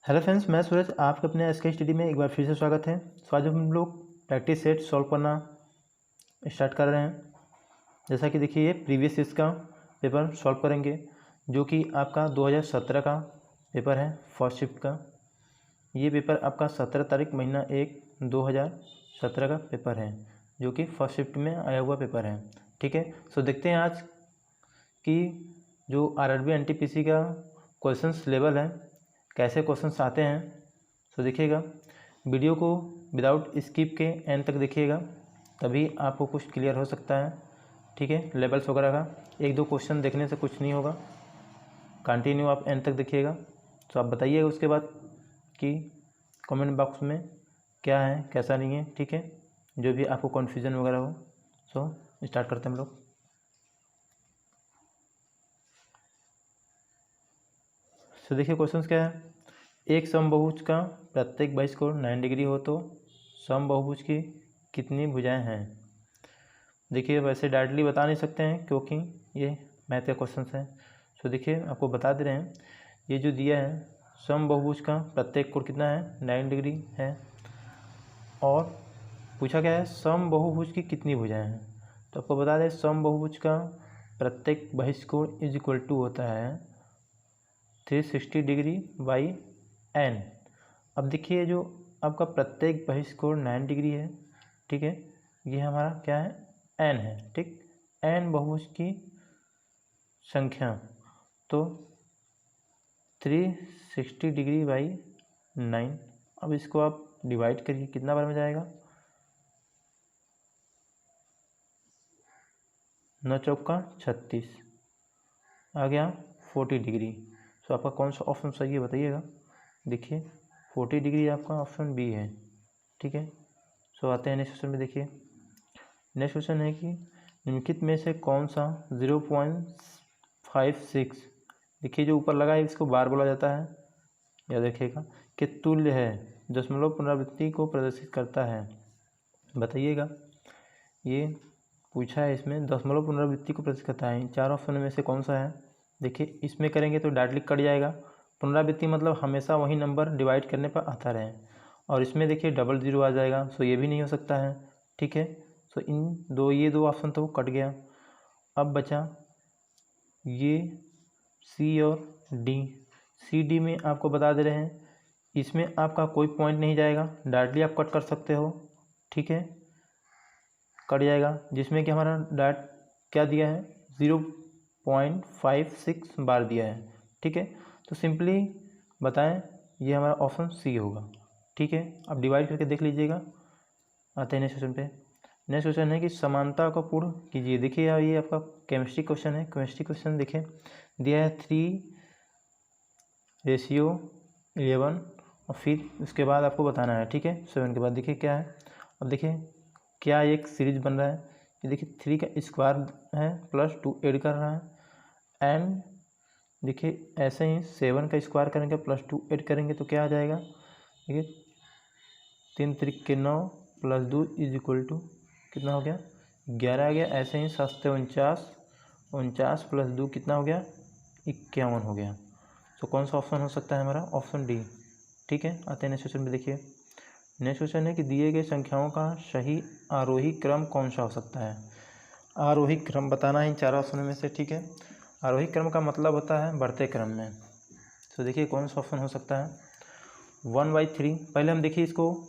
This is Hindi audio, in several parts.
हेलो फ्रेंड्स, मैं सूरज आपके अपने एसके स्टडी में एक बार फिर से स्वागत है। तो आज हम लोग प्रैक्टिस सेट सॉल्व करना स्टार्ट कर रहे हैं। जैसा कि देखिए, ये प्रीवियस ईयर्स का पेपर सॉल्व करेंगे जो कि आपका 2017 का पेपर है, फर्स्ट शिफ्ट का। ये पेपर आपका 17 तारीख महीना 1 2017 का पेपर है जो कि फर्स्ट शिफ्ट में आया हुआ पेपर है। ठीक है, सो देखते हैं आज कि जो आरआरबी एनटीपीसी का क्वेश्चंस लेवल है, कैसे क्वेश्चंस आते हैं। तो देखिएगा, वीडियो को विदाउट स्किप के एंड तक देखिएगा, तभी आपको कुछ क्लियर हो सकता है। ठीक है, लेवल्स वगैरह का एक दो क्वेश्चन देखने से कुछ नहीं होगा, कंटिन्यू आप एंड तक देखिएगा। तो आप बताइएगा उसके बाद कि कमेंट बॉक्स में क्या है कैसा नहीं है। ठीक है, जो भी आपको कन्फ्यूजन वगैरह हो। सो स्टार्ट करते हैं हम लोग। तो देखिए क्वेश्चंस क्या है। एक समबाहुभुज का प्रत्येक बाह्य कोण 9 डिग्री हो तो समबाहुभुज की कितनी भुजाएं हैं। देखिए, वैसे डायरेक्टली बता नहीं सकते हैं क्योंकि ये मैथ का क्वेश्चन है। तो देखिए, आपको बता दे रहे हैं, ये जो दिया है समबाहुभुज का प्रत्येक कोण कितना है, 9 डिग्री है। और पूछा क्या है, समबाहुभुज की कितनी भुजाएं हैं। तो आपको बता दें, समबाहुभुज का प्रत्येक बाह्य कोण इज इक्वल टू होता है 360 डिग्री बाई एन। अब देखिए, जो आपका प्रत्येक बाह्य कोण 9 डिग्री है, ठीक है, ये हमारा क्या है, एन है। ठीक, एन बहुभुज की संख्या, तो 360 डिग्री बाई 9। अब इसको आप डिवाइड करिए, कितना बार में जाएगा, 9 चौका 36 आ गया 40 डिग्री। तो आपका कौन सा ऑप्शन सही है बताइएगा। देखिए, 40 डिग्री आपका ऑप्शन बी है। ठीक है, सो आते हैं नेक्स्ट क्वेश्चन में। देखिए, नेक्स्ट क्वेश्चन है कि निम्नलिखित में से कौन सा 0.56, देखिए जो ऊपर लगा है इसको बार बोला जाता है, या देखिएगा कि तुल्य है, दशमलव पुनरावृत्ति को प्रदर्शित करता है। बताइएगा, ये पूछा है, इसमें दशमलव पुनरावृत्ति को प्रदर्शित करता है। इन चार ऑप्शन में से कौन सा है। देखिए, इसमें करेंगे तो डायरेक्टली कट जाएगा। पुनरावृत्ति मतलब हमेशा वही नंबर डिवाइड करने पर आता रहे, और इसमें देखिए डबल जीरो आ जाएगा, सो ये भी नहीं हो सकता है। ठीक है, सो ये दो ऑप्शन तो कट गया। अब बचा ये सी और डी। सी डी में आपको बता दे रहे हैं, इसमें आपका कोई पॉइंट नहीं जाएगा, डायरेक्टली आप कट कर सकते हो। ठीक है, कट जाएगा, जिसमें कि हमारा डायरेक्ट क्या दिया है, 0.56 बार दिया है। ठीक है, तो सिंपली बताएं, ये हमारा ऑप्शन सी होगा। ठीक है, अब डिवाइड करके देख लीजिएगा। आते हैं नेक्स्ट क्वेश्चन पे। नेक्स्ट क्वेश्चन है कि समानता को पूर्ण कीजिए। देखिए यार, ये आपका केमिस्ट्री क्वेश्चन है। केमिस्ट्री क्वेश्चन देखिए, दिया है 3:11 और फिर उसके बाद आपको बताना है। ठीक है, 7 के बाद देखिए क्या है। अब देखिए क्या एक सीरीज बन रहा है, ये देखिए 3 का स्क्वायर है प्लस 2 ऐड कर रहा है, एंड देखिए ऐसे ही 7 का स्क्वायर करेंगे प्लस 2 ऐड करेंगे तो क्या आ जाएगा। देखिए 3 त्रिक के 9 प्लस 2 इज इक्वल टू कितना हो गया, 11 आ गया। ऐसे ही 7 से 49, 49 प्लस 2 कितना हो गया, 51 हो गया। तो कौन सा ऑप्शन हो सकता है हमारा, ऑप्शन डी। ठीक है, आते हैं नेक्स्ट क्वेश्चन में। देखिए, नेक्स्ट क्वेश्चन है कि दिए गए संख्याओं का सही आरोही क्रम कौन सा हो सकता है। आरोही क्रम बताना है इन चार ऑप्शन में से। ठीक है, आरोही क्रम का मतलब होता है बढ़ते क्रम में। तो देखिए कौन सा ऑप्शन हो सकता है, 1/3। पहले हम देखिए इसको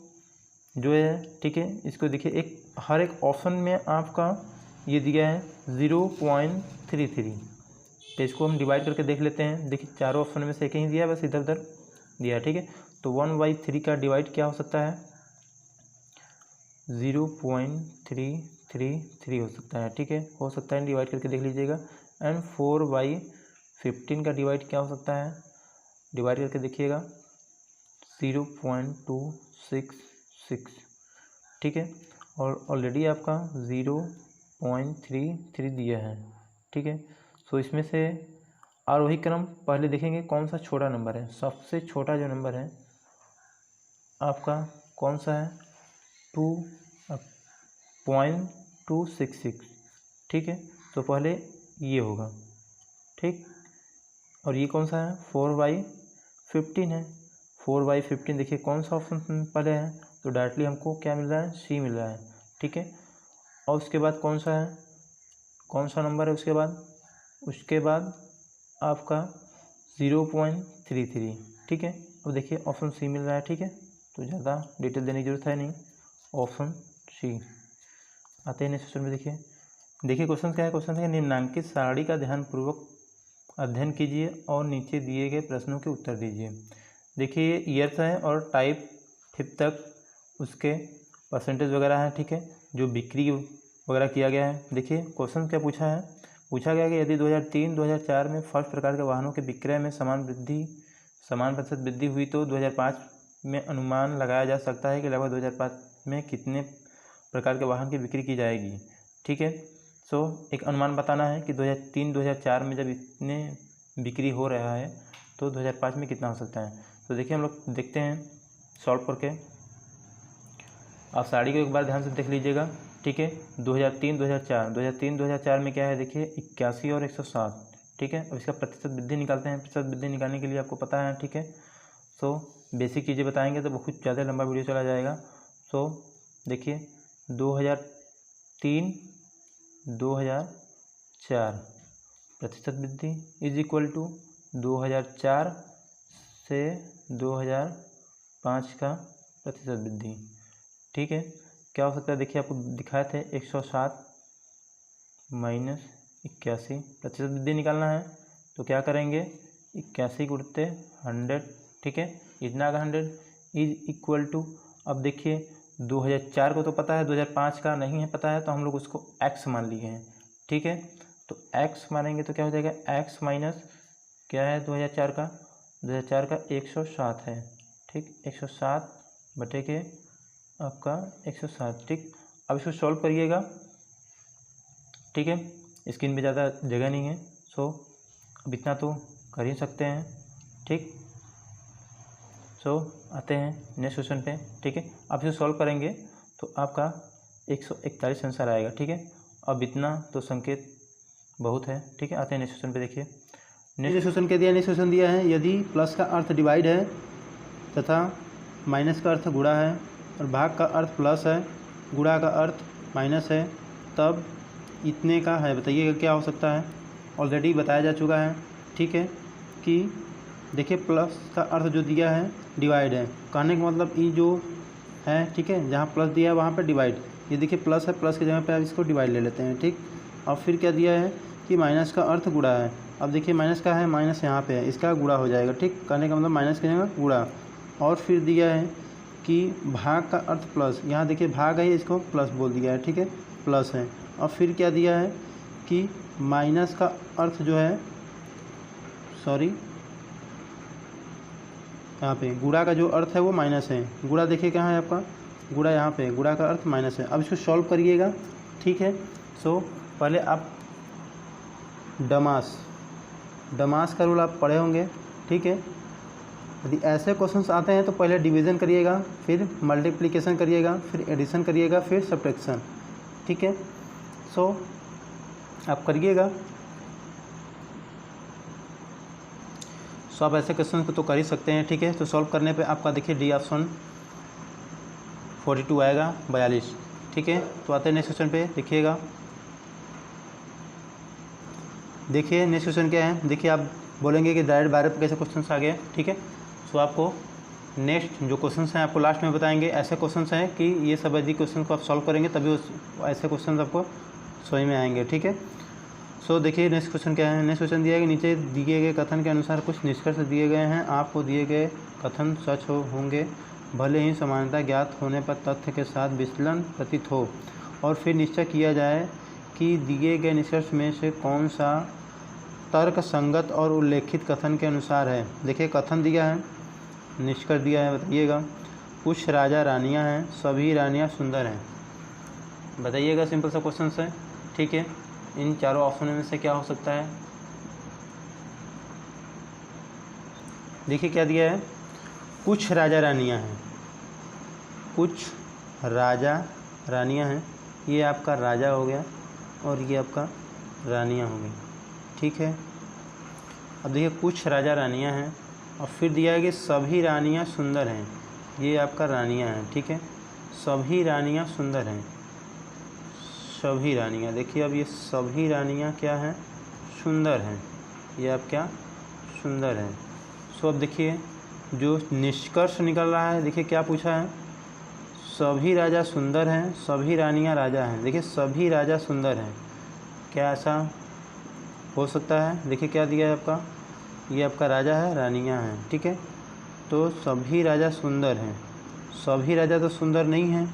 जो है, ठीक है, इसको देखिए, एक हर एक ऑप्शन में आपका ये दिया है 0.33, तो इसको हम डिवाइड करके देख लेते हैं। देखिए चारों ऑप्शन में से एक ही दिया है, बस इधर उधर दिया है। ठीक है, तो 1/3 का डिवाइड क्या हो सकता है, 0.333 हो सकता है। ठीक है, हो सकता है, डिवाइड करके देख लीजिएगा। एंड 4/15 का डिवाइड क्या हो सकता है, डिवाइड करके देखिएगा 0.266। ठीक है, और ऑलरेडी आपका 0.33 दिया है। ठीक है, सो इसमें से आरोही क्रम पहले देखेंगे कौन सा छोटा नंबर है। सबसे छोटा जो नंबर है आपका कौन सा है, 2.266। ठीक है, तो पहले ये होगा। ठीक, और ये कौन सा है, 4/15 है। 4/15 देखिए कौन सा ऑप्शन पहले है, तो डायरेक्टली हमको क्या मिल रहा है, सी मिल रहा है, ठीक है। और उसके बाद कौन सा है, कौन सा नंबर है उसके बाद आपका 0.33, ठीक है। अब देखिए ऑप्शन सी मिल रहा है, ठीक है, तो ज़्यादा डिटेल देने की जरूरत है नहीं, ऑप्शन सी। आते हैं नेक्स्ट क्वेश्चन में। देखिए क्वेश्चन क्या है, क्वेश्चन है निम्नांकित सारणी का ध्यानपूर्वक अध्ययन कीजिए और नीचे दिए गए प्रश्नों के उत्तर दीजिए। देखिए ये ईयर्स है और टाइप 5 तक उसके परसेंटेज वगैरह है, ठीक है, जो बिक्री वगैरह किया गया है। देखिए क्वेश्चन क्या पूछा गया कि यदि 2003-2004 में फर्स्ट प्रकार के वाहनों के विक्रय में समान प्रतिशत वृद्धि हुई तो 2005 में अनुमान लगाया जा सकता है कि लगभग 2005 में कितने प्रकार के वाहन की बिक्री की जाएगी, ठीक है। सो एक अनुमान बताना है कि 2003-2004 में जब इतने बिक्री हो रहा है तो 2005 में कितना हो सकता है। तो देखिए हम लोग देखते हैं सॉल्व करके। आप साड़ी को एक बार ध्यान से देख लीजिएगा, ठीक है। 2003-2004 में क्या है, देखिए 81 और 107, ठीक है। अब इसका प्रतिशत वृद्धि निकालते हैं। प्रतिशत वृद्धि निकालने के लिए आपको पता है, ठीक है। सो बेसिक चीज़ें बताएंगे तो बहुत ज़्यादा लंबा वीडियो चला जाएगा। सो देखिए 2003-2004 प्रतिशत वृद्धि इज इक्वल टू 2004 से 2005 का प्रतिशत वृद्धि, ठीक है। क्या हो सकता है, देखिए आपको दिखाए थे 107 माइनस 81 प्रतिशत वृद्धि निकालना है, तो क्या करेंगे 81 गुणित 100, ठीक है, इतना का 100 इज इक्वल टू। अब देखिए 2004 को तो पता है, 2005 का नहीं है पता है, तो हम लोग उसको x मान लिए हैं, ठीक है। तो x मानेंगे तो क्या हो जाएगा, x माइनस क्या है 2004 का 107 है, ठीक, 107 बटे के आपका 107, ठीक। अब इसको सॉल्व करिएगा, ठीक है। स्क्रीन पे ज़्यादा जगह नहीं है, सो अब इतना तो कर ही सकते हैं, ठीक। सो आते हैं नेक्स्ट क्वेश्चन पे, ठीक है। आप इसे सॉल्व करेंगे तो आपका 141 आंसर आएगा, ठीक है। अब इतना तो संकेत बहुत है, ठीक है। आते हैं नेक्स्ट क्वेश्चन पे। देखिए नेक्स्ट क्वेश्चन क्या दिया, नेक्स्ट क्वेश्चन दिया है यदि प्लस का अर्थ डिवाइड है तथा माइनस का अर्थ गुणा है और भाग का अर्थ प्लस है, गुणा का अर्थ माइनस है, तब इतने का है, बताइएगा क्या हो सकता है। ऑलरेडी बताया जा चुका है, ठीक है, कि देखिए प्लस का अर्थ जो दिया है डिवाइड है, कहने का मतलब ये जो है, ठीक है, जहाँ प्लस दिया है वहाँ पर डिवाइड, ये देखिए प्लस है, प्लस की जगह पे आप इसको डिवाइड ले लेते हैं, ठीक। और फिर क्या दिया है कि माइनस का अर्थ गुणा है। अब देखिए माइनस का है, माइनस यहाँ पे है, इसका गुणा हो जाएगा, ठीक, कहने का मतलब माइनस की जगह गुणा। और फिर दिया है कि भाग का अर्थ प्लस, यहाँ देखिए भाग है, इसको प्लस बोल दिया है, ठीक है, प्लस है। और फिर क्या दिया है कि माइनस का अर्थ जो है, सॉरी यहाँ पे गुणा का जो अर्थ है वो माइनस है, गुणा देखिए कहाँ है आपका, गुणा यहाँ पे, गुणा का अर्थ माइनस है। अब इसको सॉल्व करिएगा, ठीक है। सो पहले आप डमास का रूल आप पढ़े होंगे, ठीक है। यदि ऐसे क्वेश्चंस आते हैं तो पहले डिवीज़न करिएगा, फिर मल्टीप्लिकेशन करिएगा, फिर एडिशन करिएगा, फिर सब्ट्रैक्शन, ठीक है। सो आप करिएगा। सो आप ऐसे क्वेश्चन को तो कर ही सकते हैं, ठीक है। तो सॉल्व करने पे आपका देखिए डी ऑप्शन 42 आएगा, 42, ठीक है। तो आते हैं नेक्स्ट क्वेश्चन पे, देखिएगा। देखिए नेक्स्ट क्वेश्चन क्या है, देखिए आप बोलेंगे कि डायरेक्ट 12 पे कैसे क्वेश्चन आ गए, ठीक है। सो आपको नेक्स्ट जो क्वेश्चन हैं आपको लास्ट में बताएंगे। ऐसे क्वेश्चन हैं कि ये सब यदि क्वेश्चन को आप सॉल्व करेंगे तभी ऐसे क्वेश्चन आपको समझ में आएंगे, ठीक है। सो देखिए नेक्स्ट क्वेश्चन क्या है, नेक्स्ट क्वेश्चन दिया है कि नीचे दिए गए कथन के अनुसार कुछ निष्कर्ष दिए गए हैं, आपको दिए गए कथन सच होंगे भले ही समानता ज्ञात होने पर तथ्य के साथ विचलन प्रतीत हो, और फिर निश्चय किया जाए कि दिए गए निष्कर्ष में से कौन सा तर्क संगत और उल्लेखित कथन के अनुसार है। देखिए कथन दिया है, निष्कर्ष दिया है, बताइएगा। कुछ राजा रानियां हैं, सभी रानियां सुंदर हैं, बताइएगा। सिंपल सा क्वेश्चन है, ठीक है। इन चारों ऑप्शन में से क्या हो सकता है, देखिए क्या दिया है, कुछ राजा रानियां हैं, कुछ राजा रानियां हैं, ये आपका राजा हो गया और ये आपका रानियां हो गई, ठीक है। अब देखिए कुछ राजा रानियां हैं, और फिर दिया है कि सभी रानियाँ सुंदर हैं। ये आपका रानियाँ हैं, ठीक है, सभी रानियाँ सुंदर हैं, सभी रानियाँ। देखिए अब ये सभी रानियाँ क्या हैं, सुंदर हैं, ये आप क्या सुंदर हैं। सो अब देखिए जो निष्कर्ष निकल रहा है, देखिए क्या पूछा है, सभी राजा सुंदर हैं, सभी रानियाँ राजा हैं। देखिए सभी राजा सुंदर हैं, क्या ऐसा हो सकता है? देखिए क्या दिया है आपका, ये आपका राजा है, रानियाँ हैं, ठीक है, तो सभी राजा सुंदर हैं, सभी राजा तो सुंदर नहीं हैं,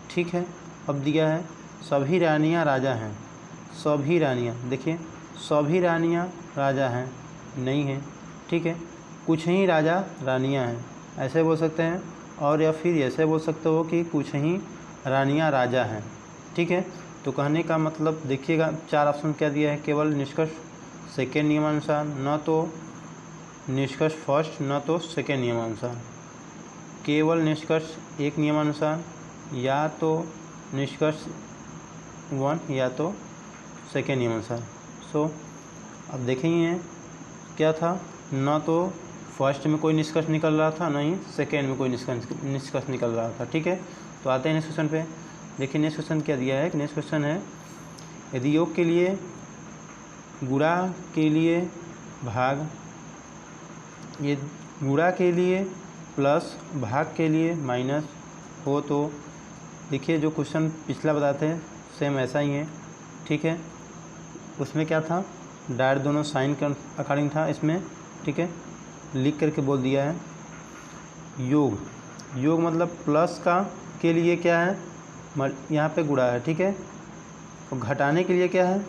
ठीक है। अब दिया है सभी रानियाँ राजा हैं, सभी रानियाँ, देखिए सभी रानियाँ राजा हैं, नहीं हैं, ठीक है, कुछ ही राजा रानियाँ हैं, ऐसे बोल सकते हैं। और या फिर ऐसे बोल सकते हो कि कुछ ही रानियाँ राजा हैं, ठीक है। तो कहने का मतलब देखिएगा 4 ऑप्शन क्या दिया है, केवल निष्कर्ष सेकेंड नियमानुसार, न तो निष्कर्ष फर्स्ट, न तो सेकेंड नियमानुसार, केवल निष्कर्ष एक नियमानुसार, या तो निष्कर्ष 1 या तो सेकेंड नियमानुसार। सो अब देखेंगे क्या था, न तो फर्स्ट में कोई निष्कर्ष निकल रहा था, नहीं सेकेंड में कोई निष्कर्ष निकल रहा था, ठीक है। तो आते हैं नेक्स्ट क्वेश्चन पे। देखिए नेक्स्ट क्वेश्चन क्या दिया है, नेक्स्ट क्वेश्चन है यदि योग के लिए गुणा के लिए भाग, ये गुणा के लिए प्लस भाग के लिए माइनस हो तो, देखिए जो क्वेश्चन पिछला बताते हैं सेम ऐसा ही है, ठीक है। उसमें क्या था, डायरेक्ट दोनों साइन के अकॉर्डिंग था इसमें, ठीक है, लिख करके बोल दिया है। योग, योग मतलब प्लस का के लिए क्या है, यहाँ पे गुणा है, ठीक है, और घटाने के लिए क्या है,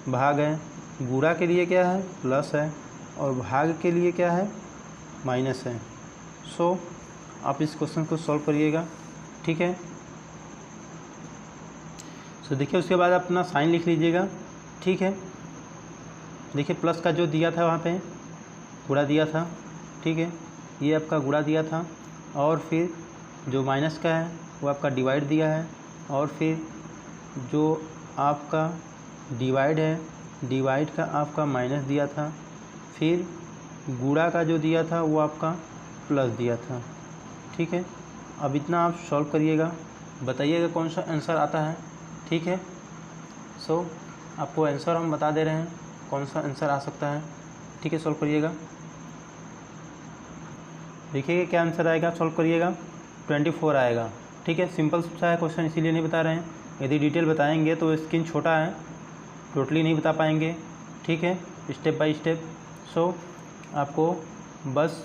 भाग है, गुणा के लिए क्या है, प्लस है, और भाग के लिए क्या है, माइनस है। सो आप इस क्वेश्चन को सॉल्व करिएगा, ठीक है। सो देखिए उसके बाद अपना साइन लिख लीजिएगा, ठीक है। देखिए प्लस का जो दिया था वहाँ पे गुणा दिया था, ठीक है, ये आपका गुणा दिया था, और फिर जो माइनस का है वो आपका डिवाइड दिया है, और फिर जो आपका डिवाइड है, डिवाइड का आपका माइनस दिया था, फिर गुणा का जो दिया था वो आपका प्लस दिया था, ठीक है। अब इतना आप सॉल्व करिएगा, बताइएगा कौन सा आंसर आता है, ठीक है। सो आपको आंसर हम बता दे रहे हैं कौन सा आंसर आ सकता है, ठीक है, सॉल्व करिएगा। देखिएगा क्या आंसर आएगा, सॉल्व करिएगा, 24 आएगा, ठीक है। सिंपल सा है क्वेश्चन, इसीलिए नहीं बता रहे हैं, यदि डिटेल बताएंगे तो स्क्रीन छोटा है, टोटली नहीं बता पाएंगे, ठीक है, स्टेप बाय स्टेप। सो आपको बस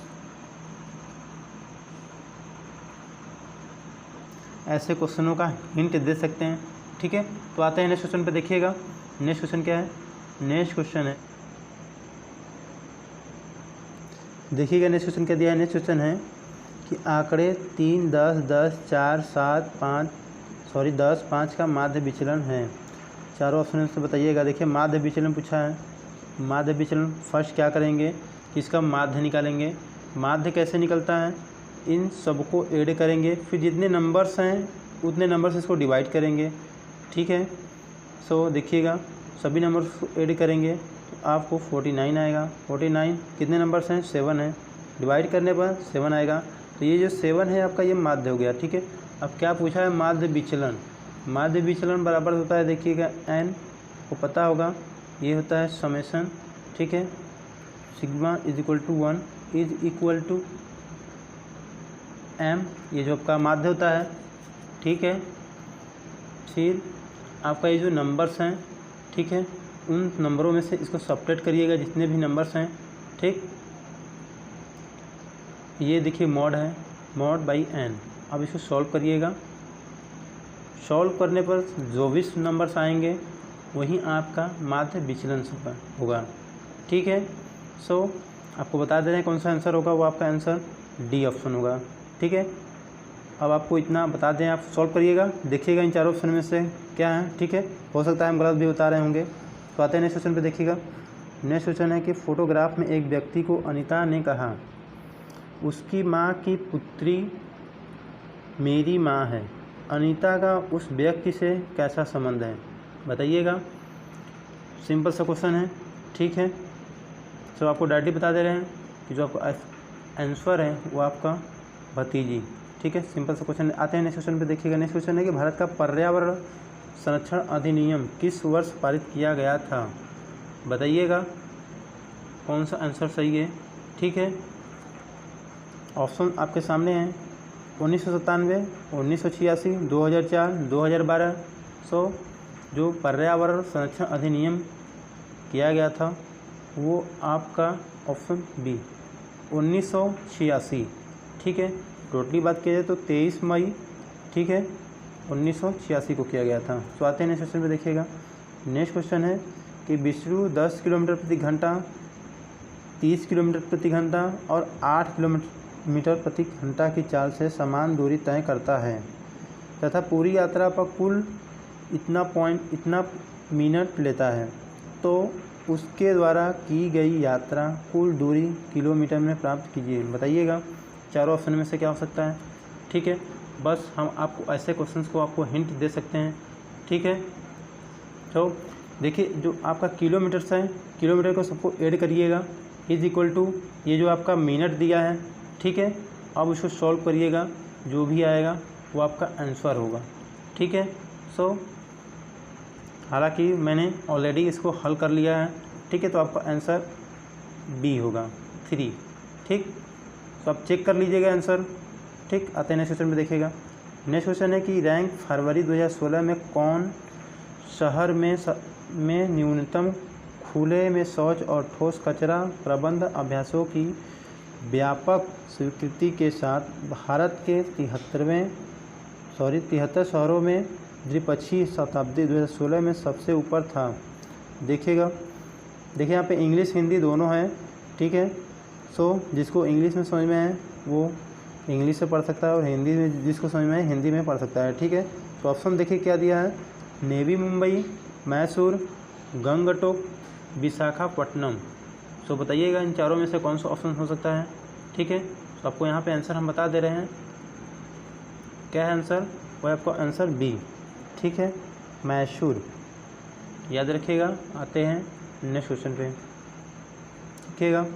ऐसे क्वेश्चनों का हिंट दे सकते हैं, ठीक है। तो आते हैं नेक्स्ट क्वेश्चन पे, देखिएगा नेक्स्ट क्वेश्चन क्या है, नेक्स्ट क्वेश्चन है, देखिएगा नेक्स्ट क्वेश्चन क्या दिया है। नेक्स्ट क्वेश्चन है कि आंकड़े 3, 10, 10, 4, 7, 10, 5 का माध्य विचलन है। चारों ऑप्शन से बताइएगा। देखिए माध्य विचलन पूछा है, माध्य विचलन फर्स्ट क्या करेंगे कि इसका माध्य निकालेंगे। माध्य कैसे निकलता है, इन सबको ऐड करेंगे, फिर जितने नंबर्स हैं उतने नंबर से इसको डिवाइड करेंगे, ठीक है। सो देखिएगा सभी नंबर्स को ऐड करेंगे तो आपको 49 आएगा। 49 कितने नंबर्स हैं, 7 है, डिवाइड करने पर 7 आएगा। तो ये जो 7 है आपका ये माध्य हो गया, ठीक है। अब क्या पूछा है, माध्य विचलन। माध्य विचलन बराबर होता है, देखिएगा n को पता होगा, ये होता है समेशन, ठीक है, sigma is equal to 1 is equal to m, ये जो आपका माध्य होता है, ठीक है। फिर आपका ये जो नंबर्स हैं, ठीक है, उन नंबरों में से इसको सब्ट्रैक्ट करिएगा जितने भी नंबर्स हैं, ठीक। ये देखिए मॉड है, मॉड बाई n। अब इसको सॉल्व करिएगा, सॉल्व करने पर जो भी नंबर्स आएंगे वही आपका माध्य विचलन होगा, ठीक है। सो आपको बता दे रहे हैं कौन सा आंसर होगा, वो आपका आंसर डी ऑप्शन होगा, ठीक है। अब आपको इतना बता दें, आप सॉल्व करिएगा, देखिएगा इन चारों ऑप्शन में से क्या है, ठीक है। हो सकता है हम गलत भी बता रहे होंगे। तो आते हैं नेक्स्ट क्वेश्चन पे, देखिएगा नेक्स्ट क्वेश्चन है कि फोटोग्राफ में एक व्यक्ति को अनीता ने कहा उसकी माँ की पुत्री मेरी माँ है, अनीता का उस व्यक्ति से कैसा संबंध है, बताइएगा। सिंपल सा क्वेश्चन है, ठीक है। तो आपको डायरेक्टली बता दे रहे हैं कि जो आपको आंसर है वो आपका भतीजी। ठीक है, सिंपल सा क्वेश्चन। आते हैं नेक्स्ट क्वेश्चन पे, देखिएगा। नेक्स्ट क्वेश्चन है कि भारत का पर्यावरण संरक्षण अधिनियम किस वर्ष पारित किया गया था? बताइएगा कौन सा आंसर सही है। ठीक है, ऑप्शन आपके सामने हैं 1997, 1986, 2004, 2012। सो जो पर्यावरण संरक्षण अधिनियम किया गया था वो आपका ऑप्शन बी 1986। ठीक है, टोटली बात की जाए तो 23 मई, ठीक है, 1986 को किया गया था। तो आते हैं नेक्स्ट क्वेश्चन पे, देखिएगा। नेक्स्ट क्वेश्चन है कि विष्णु 10 किलोमीटर प्रति घंटा, 30 किलोमीटर प्रति घंटा और 8 किलोमीटर प्रति घंटा की चाल से समान दूरी तय करता है तथा पूरी यात्रा पर कुल इतना मिनट लेता है, तो उसके द्वारा की गई यात्रा कुल दूरी किलोमीटर में प्राप्त कीजिए। बताइएगा चारों ऑप्शन में से क्या हो सकता है। ठीक है, बस हम आपको ऐसे क्वेश्चंस को आपको हिंट दे सकते हैं। ठीक है, तो देखिए जो आपका किलोमीटर्स है, किलोमीटर को सबको ऐड करिएगा, इज इक्वल टू ये जो आपका मिनट दिया है। ठीक है, अब उसको सॉल्व करिएगा, जो भी आएगा वो आपका आंसर होगा। ठीक है, सो हालांकि मैंने ऑलरेडी इसको हल कर लिया है। ठीक है, तो आपका आंसर बी होगा 3। ठीक, तो आप चेक कर लीजिएगा आंसर। ठीक, आते हैं नेक्स्ट क्वेश्चन में, देखिएगा। नेक्स्ट क्वेश्चन है कि रैंक फरवरी 2016 में कौन शहर में न्यूनतम खुले में शौच और ठोस कचरा प्रबंध अभ्यासों की व्यापक स्वीकृति के साथ भारत के 73 शहरों में द्विपक्षीय शताब्दी 2016 में सबसे ऊपर था? देखिए यहाँ पे इंग्लिश हिंदी दोनों हैं। ठीक है, सो जिसको इंग्लिश में समझ में है वो इंग्लिश से पढ़ सकता है और हिंदी में जिसको समझ में है हिंदी में पढ़ सकता है। ठीक है, तो ऑप्शन देखिए क्या दिया है, नेवी मुंबई, मैसूर, गंगटोक, विशाखापट्टनम। सो बताइएगा इन चारों में से कौन सा ऑप्शन हो सकता है। ठीक है, तो आपको यहाँ पे आंसर हम बता दे रहे हैं। क्या है आंसर? वो है आपका आंसर बी। ठीक है, मैसूर, याद रखिएगा। आते हैं नेक्स्ट क्वेश्चन पे, देखिएगा।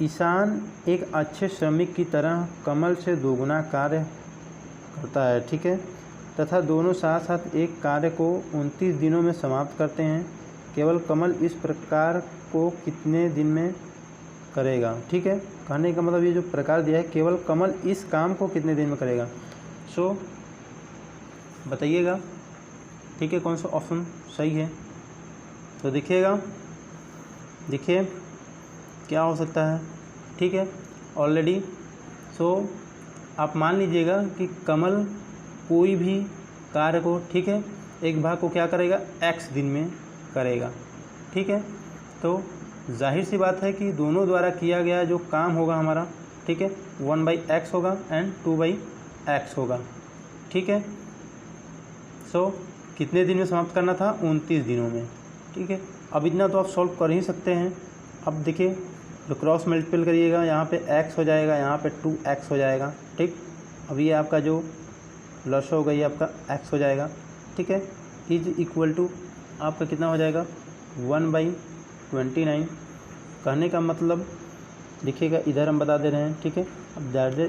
ईशान एक अच्छे श्रमिक की तरह कमल से दोगुना कार्य करता है। ठीक है, तथा दोनों साथ साथ एक कार्य को 29 दिनों में समाप्त करते हैं। केवल कमल इस प्रकार को कितने दिन में करेगा? ठीक है, कहने का मतलब ये जो प्रकार दिया है, केवल कमल इस काम को कितने दिन में करेगा। सो बताइएगा। ठीक है, कौन सा ऑप्शन सही है। तो देखिएगा, देखिए क्या हो सकता है। ठीक है, ऑलरेडी सो आप मान लीजिएगा कि कमल कोई भी कार्य को, ठीक है, एक भाग को क्या करेगा, x दिन में करेगा। ठीक है, तो जाहिर सी बात है कि दोनों द्वारा किया गया जो काम होगा हमारा, ठीक है, 1/x होगा एंड 2/x होगा। ठीक है, सो कितने दिन में समाप्त करना था? 29 दिनों में। ठीक है, अब इतना तो आप सॉल्व कर ही सकते हैं। अब देखिए जो क्रॉस मल्टीपल करिएगा, यहाँ पे x हो जाएगा, यहाँ पे 2x हो जाएगा। ठीक, अब ये आपका जो लस हो गई आपका x हो जाएगा। ठीक है, इज इक्वल टू आपका कितना हो जाएगा, 1/29। कहने का मतलब देखिएगा, इधर हम बता दे रहे हैं। ठीक है, अब ज़्यादा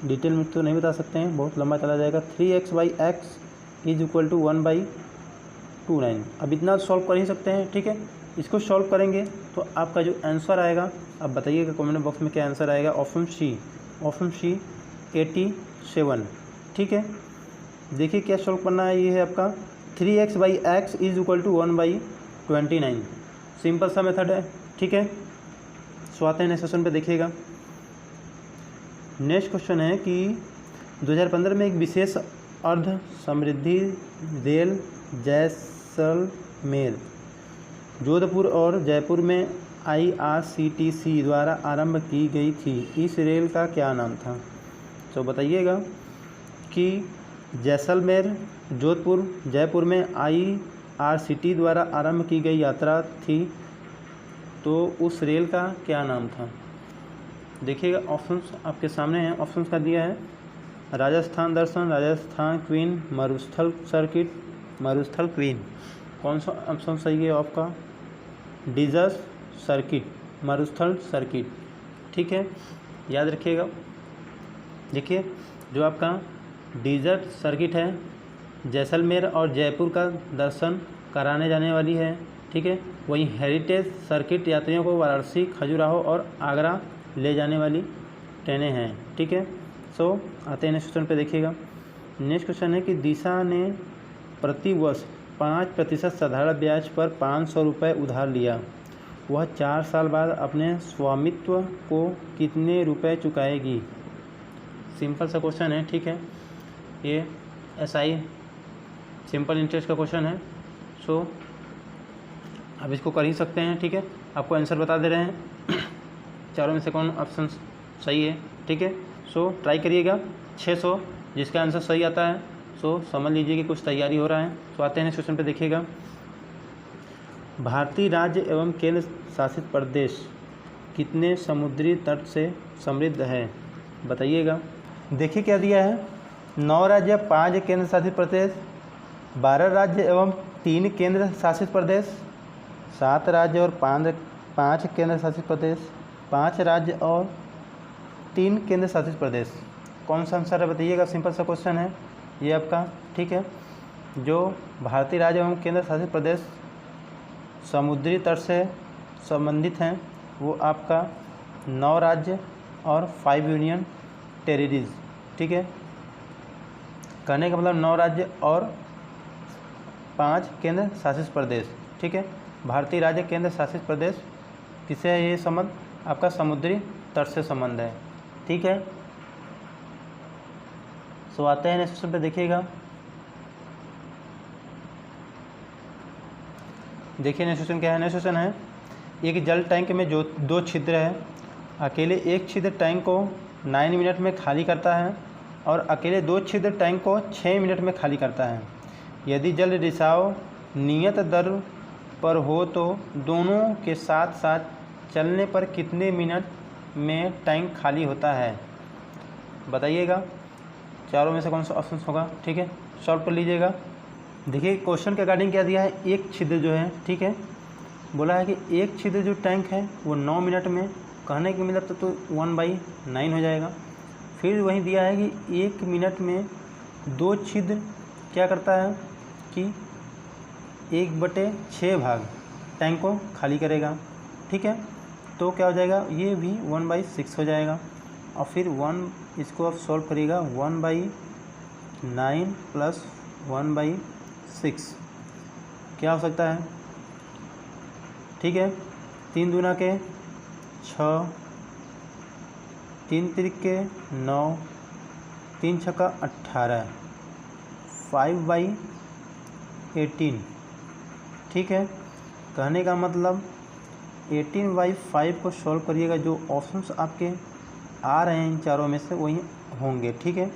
डिटेल में तो नहीं बता सकते हैं, बहुत लंबा चला जाएगा। 3x/x is equal to 1/29। अब इतना सॉल्व कर ही सकते हैं। ठीक है, इसको सॉल्व करेंगे तो आपका जो आंसर आएगा, अब बताइएगा कमेंट बॉक्स में क्या आंसर आएगा। Option C 87। ठीक है, देखिए क्या सॉल्व करना है। ये है आपका 3x/x is equal to 1/29। Simple सा मेथड है। ठीक है, सो आते हैं नेक्स्ट क्वेश्चन पे, देखिएगा। नेक्स्ट क्वेश्चन है कि 2015 में एक विशेष अर्ध समृद्धि रेल जैसलमेर, जोधपुर और जयपुर में IRCTC द्वारा आरंभ की गई थी। इस रेल का क्या नाम था? तो बताइएगा कि जैसलमेर, जोधपुर, जयपुर में IRCTC द्वारा आरंभ की गई यात्रा थी, तो उस रेल का क्या नाम था? देखिएगा ऑप्शंस आपके सामने हैं। ऑप्शंस का दिया है राजस्थान दर्शन, राजस्थान क्वीन, मरुस्थल सर्किट, मरुस्थल क्वीन। कौन सा ऑप्शन सही है आपका? डिजस सर्किट, मरुस्थल सर्किट। ठीक है, याद रखिएगा। देखिए जो आपका डिजर्ट सर्किट है जैसलमेर और जयपुर का दर्शन कराने जाने वाली है, ठीक है। वहीं हेरिटेज सर्किट यात्रियों को वाराणसी, खजुराहो और आगरा ले जाने वाली ट्रेनें हैं, ठीक है। सो आते हैं नेक्स्ट क्वेश्चन पे। देखिएगा नेक्स्ट क्वेश्चन है कि दिशा ने प्रति वर्ष 5% साधारण ब्याज पर 500 रुपये उधार लिया। वह 4 साल बाद अपने स्वामित्व को कितने रुपए चुकाएगी? सिंपल सा क्वेश्चन है, ठीक है। ये SI सिंपल इंटरेस्ट का क्वेश्चन है। सो आप इसको कर ही सकते हैं, ठीक है। आपको आंसर बता दे रहे हैं चारों में से कौन ऑप्शन सही है, ठीक है। सो ट्राई करिएगा। 600 जिसका आंसर सही आता है सो समझ लीजिए कि कुछ तैयारी हो रहा है। सो आते हैं नेक्स्ट क्वेश्चन पे। देखिएगा भारतीय राज्य एवं केंद्र शासित प्रदेश कितने समुद्री तट से समृद्ध है? बताइएगा। देखिए क्या दिया है, 9 राज्य, 5 केंद्र शासित प्रदेश, 12 राज्य एवं 3 केंद्र शासित प्रदेश, 7 राज्य और 5 केंद्र शासित प्रदेश, 5 राज्य और 3 केंद्र शासित प्रदेश। कौन सा आंसर है बताइएगा। सिंपल सा क्वेश्चन है ये आपका, ठीक है। जो भारतीय राज्य एवं केंद्र शासित प्रदेश समुद्री तट से संबंधित हैं वो आपका 9 राज्य और 5 यूनियन टेरिटरीज, ठीक है। कहने का मतलब 9 राज्य और 5 केंद्र शासित प्रदेश, ठीक है। भारतीय राज्य केंद्र शासित प्रदेश किसे है ये संबंध? आपका समुद्री तट से संबंध है, ठीक है। सो आते हैं नेक्स्ट क्वेश्चन पे। देखिएगा देखिए नेक्स्ट क्वेश्चन क्या है। नेक्स्ट क्वेश्चन है एक जल टैंक में जो 2 छिद्र है, अकेले एक छिद्र टैंक को 9 मिनट में खाली करता है और अकेले 2 छिद्र टैंक को 6 मिनट में खाली करता है। यदि जल रिसाव नियत दर पर हो तो दोनों के साथ साथ चलने पर कितने मिनट में टैंक खाली होता है? बताइएगा। चारों में से कौन सा ऑप्शन होगा, ठीक है। सॉल्व कर लीजिएगा। देखिए क्वेश्चन के अकॉर्डिंग क्या दिया है, एक छिद्र जो है, ठीक है, बोला है कि एक छिद्र जो टैंक है वो 9 मिनट में, कहने के मतलब तो 1/9 हो जाएगा। फिर वहीं दिया है कि 1 मिनट में 2 छिद्र क्या करता है कि 1/6 भाग टैंक को खाली करेगा, ठीक है। तो क्या हो जाएगा, ये भी 1/6 हो जाएगा। और फिर 1 इसको आप सॉल्व करिएगा, 1/9 प्लस 1/6 क्या हो सकता है, ठीक है। 3 दूना के 6, 3 त्रिक के 9, 3 छक्का 18, 5/18, ठीक है। कहने का मतलब 18/5 को सॉल्व करिएगा। जो ऑप्शंस आपके आ रहे हैं इन चारों में से वही होंगे, ठीक है।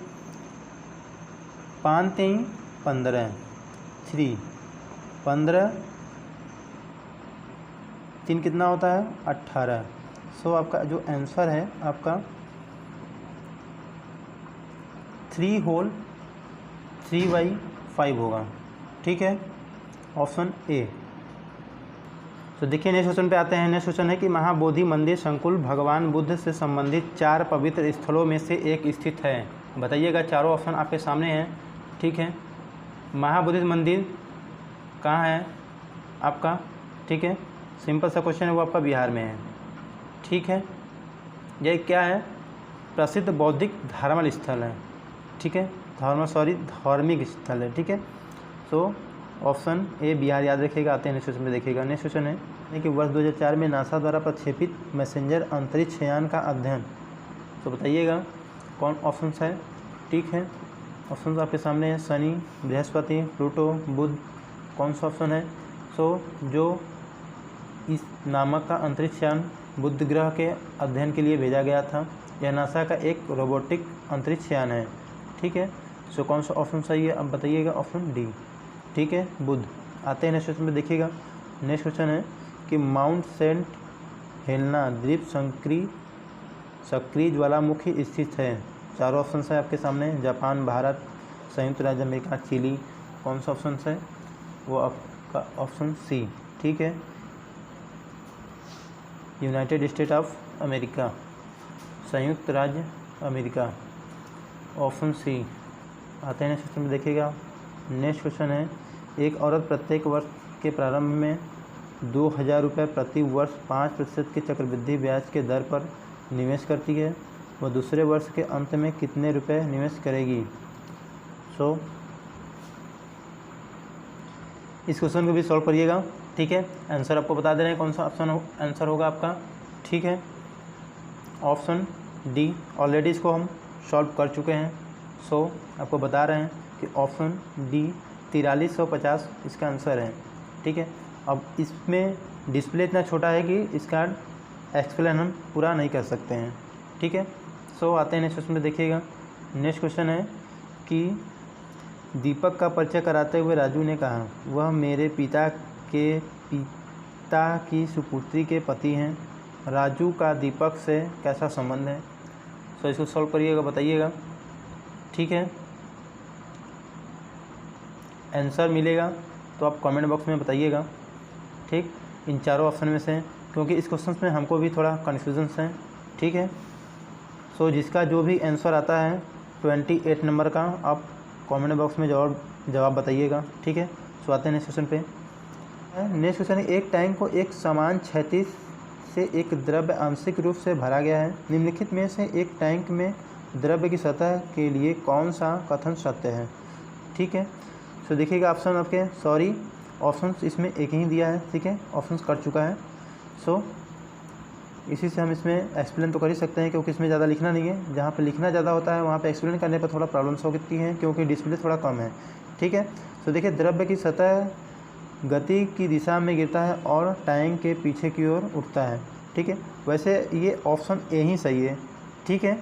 5 3 15, 3 15, 3 कितना होता है 18। सो आपका जो आंसर है आपका 3/5 होगा, ठीक है, ऑप्शन ए। तो देखिए नेक्स्ट क्वेश्चन पे आते हैं। नेक्स्ट क्वेश्चन है कि महाबोधि मंदिर संकुल भगवान बुद्ध से संबंधित 4 पवित्र स्थलों में से एक स्थित है। बताइएगा। चारों ऑप्शन आपके सामने हैं, ठीक है। महाबोधि मंदिर कहाँ है आपका, ठीक है। सिंपल सा क्वेश्चन है, वो आपका बिहार में है, ठीक है। ये क्या है, प्रसिद्ध बौद्धिक धार्मिक स्थल है, ठीक है। धार्मिक स्थल है, ठीक है। तो ऑप्शन ए बिहार याद रखिएगा। आते हैं नेक्स्ट क्वेश्चन में। देखिएगा नेक्स्ट क्वेश्चन है कि वर्ष 2004 में नासा द्वारा प्रक्षेपित मैसेंजर अंतरिक्ष यान का अध्ययन, तो बताइएगा कौन ऑप्शन है, ठीक है। ऑप्शन आपके सामने है, शनि, बृहस्पति, प्लूटो, बुध। कौन सा ऑप्शन है? सो जो इस नामक का अंतरिक्ष यान बुध ग्रह के अध्ययन के लिए भेजा गया था, यह नासा का एक रोबोटिक अंतरिक्ष यान है, ठीक है। सो कौन सा ऑप्शन सही है अब बताइएगा, ऑप्शन डी, ठीक है, बुध। आते हैं नेक्स्ट क्वेश्चन में। देखिएगा नेक्स्ट क्वेश्चन है कि माउंट सेंट हेलेना द्वीप सक्रिय ज्वालामुखी स्थित है। चारों ऑप्शन है आपके सामने, जापान, भारत, संयुक्त राज्य अमेरिका, चिली। कौन सा ऑप्शन है? वो आपका ऑप्शन सी, ठीक है, यूनाइटेड स्टेट ऑफ अमेरिका, संयुक्त राज्य अमेरिका। Option C. आते हैं नेक्स्ट क्वेश्चन में, देखिएगा। नेक्स्ट क्वेश्चन है, एक औरत प्रत्येक वर्ष के प्रारंभ में 2000 रुपये प्रति वर्ष 5% के चक्रवृद्धि ब्याज के दर पर निवेश करती है, वह दूसरे वर्ष के अंत में कितने रुपए निवेश करेगी? सो इस क्वेश्चन को भी सॉल्व करिएगा, ठीक है। आंसर आपको बता दे रहे हैं कौन सा ऑप्शन आंसर होगा आपका, ठीक है। ऑप्शन डी, ऑलरेडी इसको हम सॉल्व कर चुके हैं। सो आपको बता रहे हैं कि ऑप्शन डी 4350 इसका आंसर है, ठीक है। अब इसमें डिस्प्ले इतना छोटा है कि इसका एक्सप्लेन हम पूरा नहीं कर सकते हैं, ठीक है। सो आते हैं नेक्स्ट क्वेश्चन में, देखिएगा। नेक्स्ट क्वेश्चन है कि दीपक का परिचय कराते हुए राजू ने कहा, वह मेरे पिता की सुपुत्री के पति हैं। राजू का दीपक से कैसा संबंध है? सो इसको सॉल्व करिएगा, बताइएगा, ठीक है। आंसर मिलेगा तो आप कमेंट बॉक्स में बताइएगा, ठीक। इन चारों ऑप्शन में से, क्योंकि इस क्वेश्चन में हमको भी थोड़ा कन्फ्यूजन है, ठीक है। सो जिसका जो भी आंसर आता है 28 नंबर का, आप कमेंट बॉक्स में जवाब बताइएगा, ठीक है। सो आते हैं नेक्स्ट क्वेश्चन पे। नेक्स्ट क्वेश्चन है, एक टैंक को एक समान क्षैतिज से एक द्रव्य आंशिक रूप से भरा गया है। निम्नलिखित में से एक टैंक में द्रव्य की सतह के लिए कौन सा कथन सत्य है? ठीक है। सो देखिएगा ऑप्शन आपके, सॉरी ऑप्शंस इसमें एक ही दिया है, ठीक है, ऑप्शंस कट चुका है। सो इसी से हम इसमें एक्सप्लेन तो कर ही सकते हैं, क्योंकि इसमें ज़्यादा लिखना नहीं है। जहाँ पे लिखना ज़्यादा होता है वहाँ पे एक्सप्लेन करने पर थोड़ा प्रॉब्लम्स हो सकती हैं, क्योंकि डिस्प्ले थोड़ा कम है, ठीक है। तो देखिए, द्रव्य की सतह गति की दिशा में गिरता है और टैंक के पीछे की ओर उठता है, ठीक है। वैसे ये ऑप्शन ए ही सही है, ठीक है,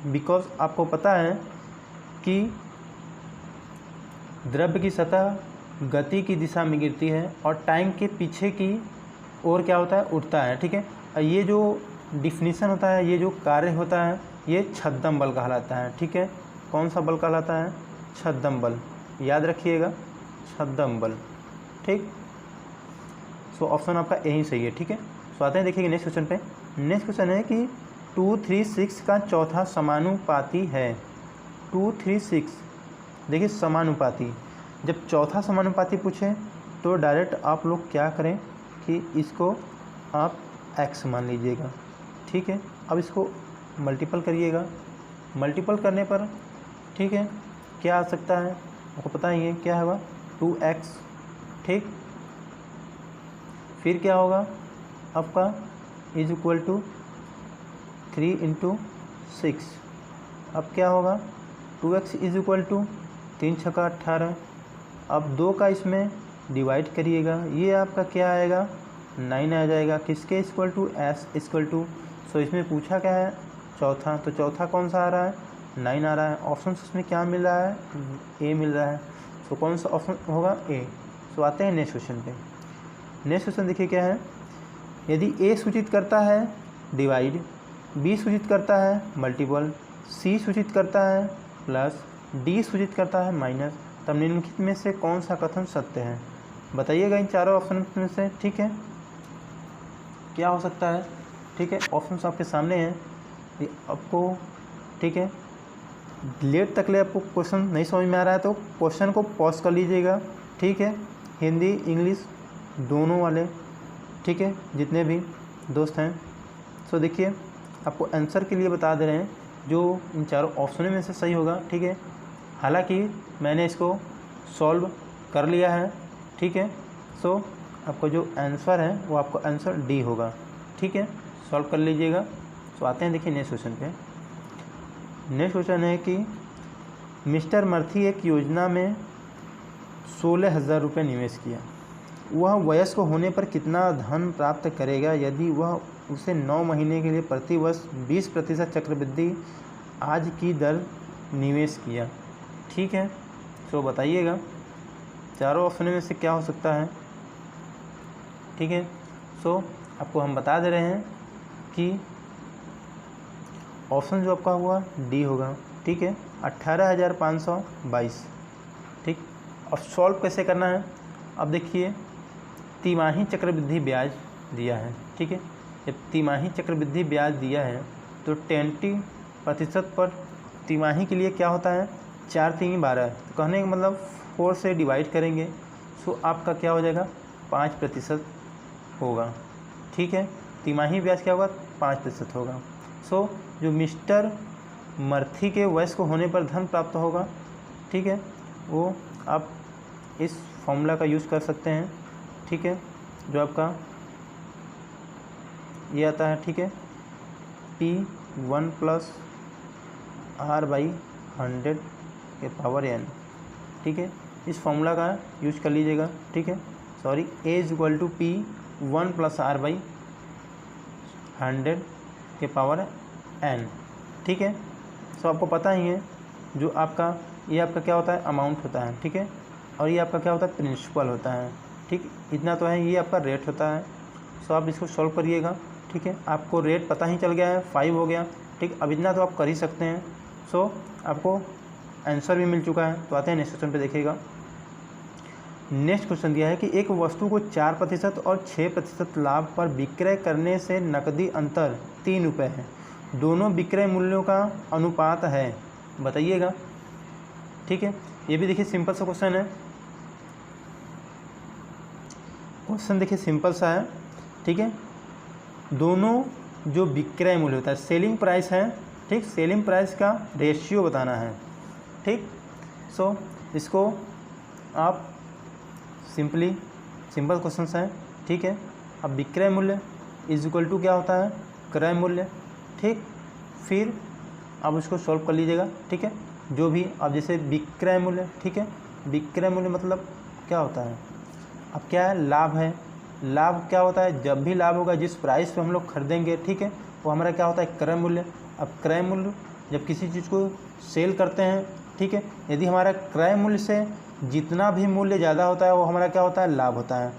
बिकॉज आपको पता है कि द्रव्य की सतह गति की दिशा में गिरती है और टैंक के पीछे की ओर क्या होता है, उठता है, ठीक है। ये जो डिफिनीसन होता है, ये जो कार्य होता है, ये छद्म बल कहलाता है, ठीक है। कौन सा बल कहलाता है? छद्म बल, याद रखिएगा, छद्म बल, ठीक। सो ऑप्शन आपका यही सही है, ठीक है। सो आते हैं देखिए नेक्स्ट क्वेश्चन पे। नेक्स्ट क्वेश्चन है कि 236 का चौथा समानुपाती है। 236 देखिए समानुपाती, जब चौथा समानुपाती पूछे तो डायरेक्ट आप लोग क्या करें कि इसको आप x मान लीजिएगा, ठीक है। अब इसको मल्टीपल करिएगा, मल्टीपल करने पर, ठीक है, क्या आ सकता है आपको पता ही है, क्या होगा 2x, ठीक। फिर क्या होगा आपका इज इक्वल टू 3 × 6। अब क्या होगा 2x इज इक्वल टू 3 × 6 = 18। अब 2 का इसमें डिवाइड करिएगा, ये आपका क्या आएगा 9 आ जाएगा, किसके equal to s equal to. So इसमें पूछा क्या है, चौथा, तो चौथा कौन सा आ रहा है 9 आ रहा है। ऑप्शन इसमें क्या मिल रहा है, ए मिल रहा है। सो कौन सा ऑप्शन होगा, ए। सो आते हैं नेक्स्ट क्वेश्चन पे। नेक्स्ट क्वेश्चन देखिए क्या है, यदि ए सूचित करता है डिवाइड, बी सूचित करता है मल्टीपल, सी सूचित करता है प्लस, डी सूचित करता है माइनस, तब निम्नलिखित में से कौन सा कथन सत्य है? बताइएगा इन चारों ऑप्शन में से, ठीक है, क्या हो सकता है, ठीक है। ऑप्शंस आपके सामने हैं, ये आपको, ठीक है, लेट तक ले आपको क्वेश्चन नहीं समझ में आ रहा है तो क्वेश्चन को पॉज कर लीजिएगा, ठीक है, हिंदी इंग्लिश दोनों वाले, ठीक है, जितने भी दोस्त हैं। सो देखिए आपको आंसर के लिए बता दे रहे हैं जो इन चारों ऑप्शनों में से सही होगा, ठीक है। हालांकि मैंने इसको सॉल्व कर लिया है, ठीक है। सो आपको जो आंसर है वो आपको आंसर डी होगा, ठीक है, सॉल्व कर लीजिएगा। सो आते हैं देखिए नेक्स्ट क्वेश्चन पे। नेक्स्ट क्वेश्चन है कि मिस्टर मर्थी एक योजना में 16,000 रुपये निवेश किया, वह वयस्क होने पर कितना धन प्राप्त करेगा यदि वह उसे 9 महीने के लिए प्रति वर्ष 20% चक्रवृद्धि आज की दर निवेश किया, ठीक है। सो बताइएगा चारों ऑप्शन में से क्या हो सकता है, ठीक है। सो आपको हम बता दे रहे हैं कि ऑप्शन जो आपका हुआ डी होगा, ठीक है, 18,522, ठीक। और सॉल्व कैसे करना है, अब देखिए तिमाही चक्रवृद्धि ब्याज दिया है, ठीक है। जब तिमाही चक्रवृद्धि ब्याज दिया है तो 20% पर तिमाही के लिए क्या होता है, 4 3 12। तो कहने का मतलब 4 से डिवाइड करेंगे, सो आपका क्या हो जाएगा, 5% होगा। ठीक है, तिमाही ब्याज क्या होगा, 5% होगा। सो जो मिस्टर मर्थी के वयस्क होने पर धन प्राप्त होगा, ठीक है, वो आप इस फॉर्मूला का यूज़ कर सकते हैं। ठीक है, जो आपका ये आता है, ठीक है, P1 + R/100 के पावर n। ठीक है, इस फॉर्मूला का यूज कर लीजिएगा। ठीक है, सॉरी, A = P1 + R/100 के पावर n। ठीक है, सो आपको पता ही है जो आपका ये आपका क्या होता है, अमाउंट होता है। ठीक है, और ये आपका क्या होता है, प्रिंसिपल होता है। ठीक, इतना तो है, ये आपका रेट होता है। सो आप इसको सॉल्व करिएगा। ठीक है, आपको रेट पता ही चल गया है, 5 हो गया। ठीक, अब इतना तो आप कर ही सकते हैं। सो आपको आंसर भी मिल चुका है। तो आते हैं नेक्स्ट क्वेश्चन पे, देखिएगा। नेक्स्ट क्वेश्चन दिया है कि एक वस्तु को 4% और 6% लाभ पर विक्रय करने से नकदी अंतर 3 रुपये है, दोनों विक्रय मूल्यों का अनुपात है, बताइएगा। ठीक है, ये भी देखिए सिंपल सा क्वेश्चन है। क्वेश्चन देखिए सिंपल सा है। ठीक है, दोनों जो विक्रय मूल्य होता है, सेलिंग प्राइस है, ठीक, सेलिंग प्राइस का रेशियो बताना है। ठीक, सो इसको आप सिंपल क्वेश्चन है। ठीक है, अब विक्रय मूल्य = क्या होता है, क्रय मूल्य। ठीक, फिर आप उसको सॉल्व कर लीजिएगा। ठीक है, जो भी अब जैसे विक्रय मूल्य, ठीक है, विक्रय मूल्य मतलब क्या होता है, अब क्या है, लाभ है। लाभ क्या होता है, जब भी लाभ होगा, जिस प्राइस पे हम लोग खरीदेंगे, ठीक है, वो हमारा क्या होता है, क्रय मूल्य। अब क्रय मूल्य जब किसी चीज़ को सेल करते हैं, ठीक है, यदि हमारा क्रय मूल्य से जितना भी मूल्य ज़्यादा होता है वो हमारा क्या होता है, लाभ होता है।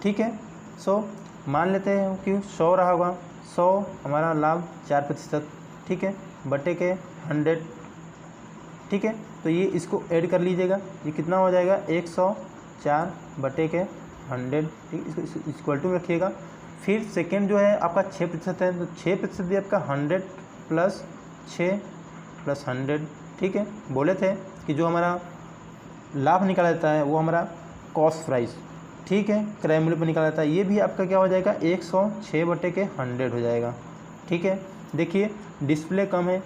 ठीक है, सो मान लेते हैं कि 100 रहा होगा, 100 हमारा लाभ 4%, ठीक है, बटे के 100। ठीक है, तो ये इसको ऐड कर लीजिएगा, ये कितना हो जाएगा, 104 बटे के 100। ठीक, इसको इक्वल टू रखिएगा। फिर सेकेंड जो है आपका 6% है, तो 6% भी आपका 100 + 6 + 100। ठीक है, बोले थे कि जो हमारा लाभ निकाला जाता है वो हमारा कॉस्ट प्राइस, ठीक है, क्रय मूल्य पर निकाला जाता है। ये भी आपका क्या हो जाएगा, 106 बटे के 100 हो जाएगा। ठीक है, देखिए डिस्प्ले कम है,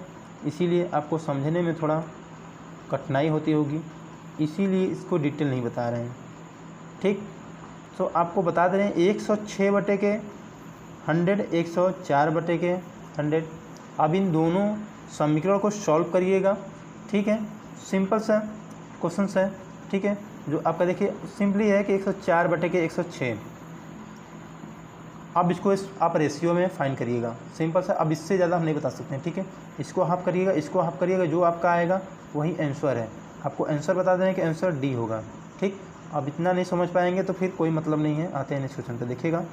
इसीलिए आपको समझने में थोड़ा कठिनाई होती होगी, इसीलिए इसको डिटेल नहीं बता रहे हैं। ठीक, तो आपको बता दे रहे हैं 106 बटे के 100, 104 बटे के 100। अब इन दोनों समीकरण को सॉल्व करिएगा। ठीक है, सिंपल सा क्वेश्चन है। ठीक है, जो आपका देखिए सिंपली है कि 104 बटे के 106। अब इसको आप रेशियो में फाइंड करिएगा, सिंपल सा। अब इससे ज़्यादा हम नहीं बता सकते हैं। ठीक है, इसको हाफ करिएगा, इसको हाफ करिएगा, जो आपका आएगा वही आंसर है। आपको आंसर बता दें कि आंसर डी होगा। ठीक, अब इतना नहीं समझ पाएंगे तो फिर कोई मतलब नहीं है। आते हैं नेक्स्ट क्वेश्चन पे, देखिएगा।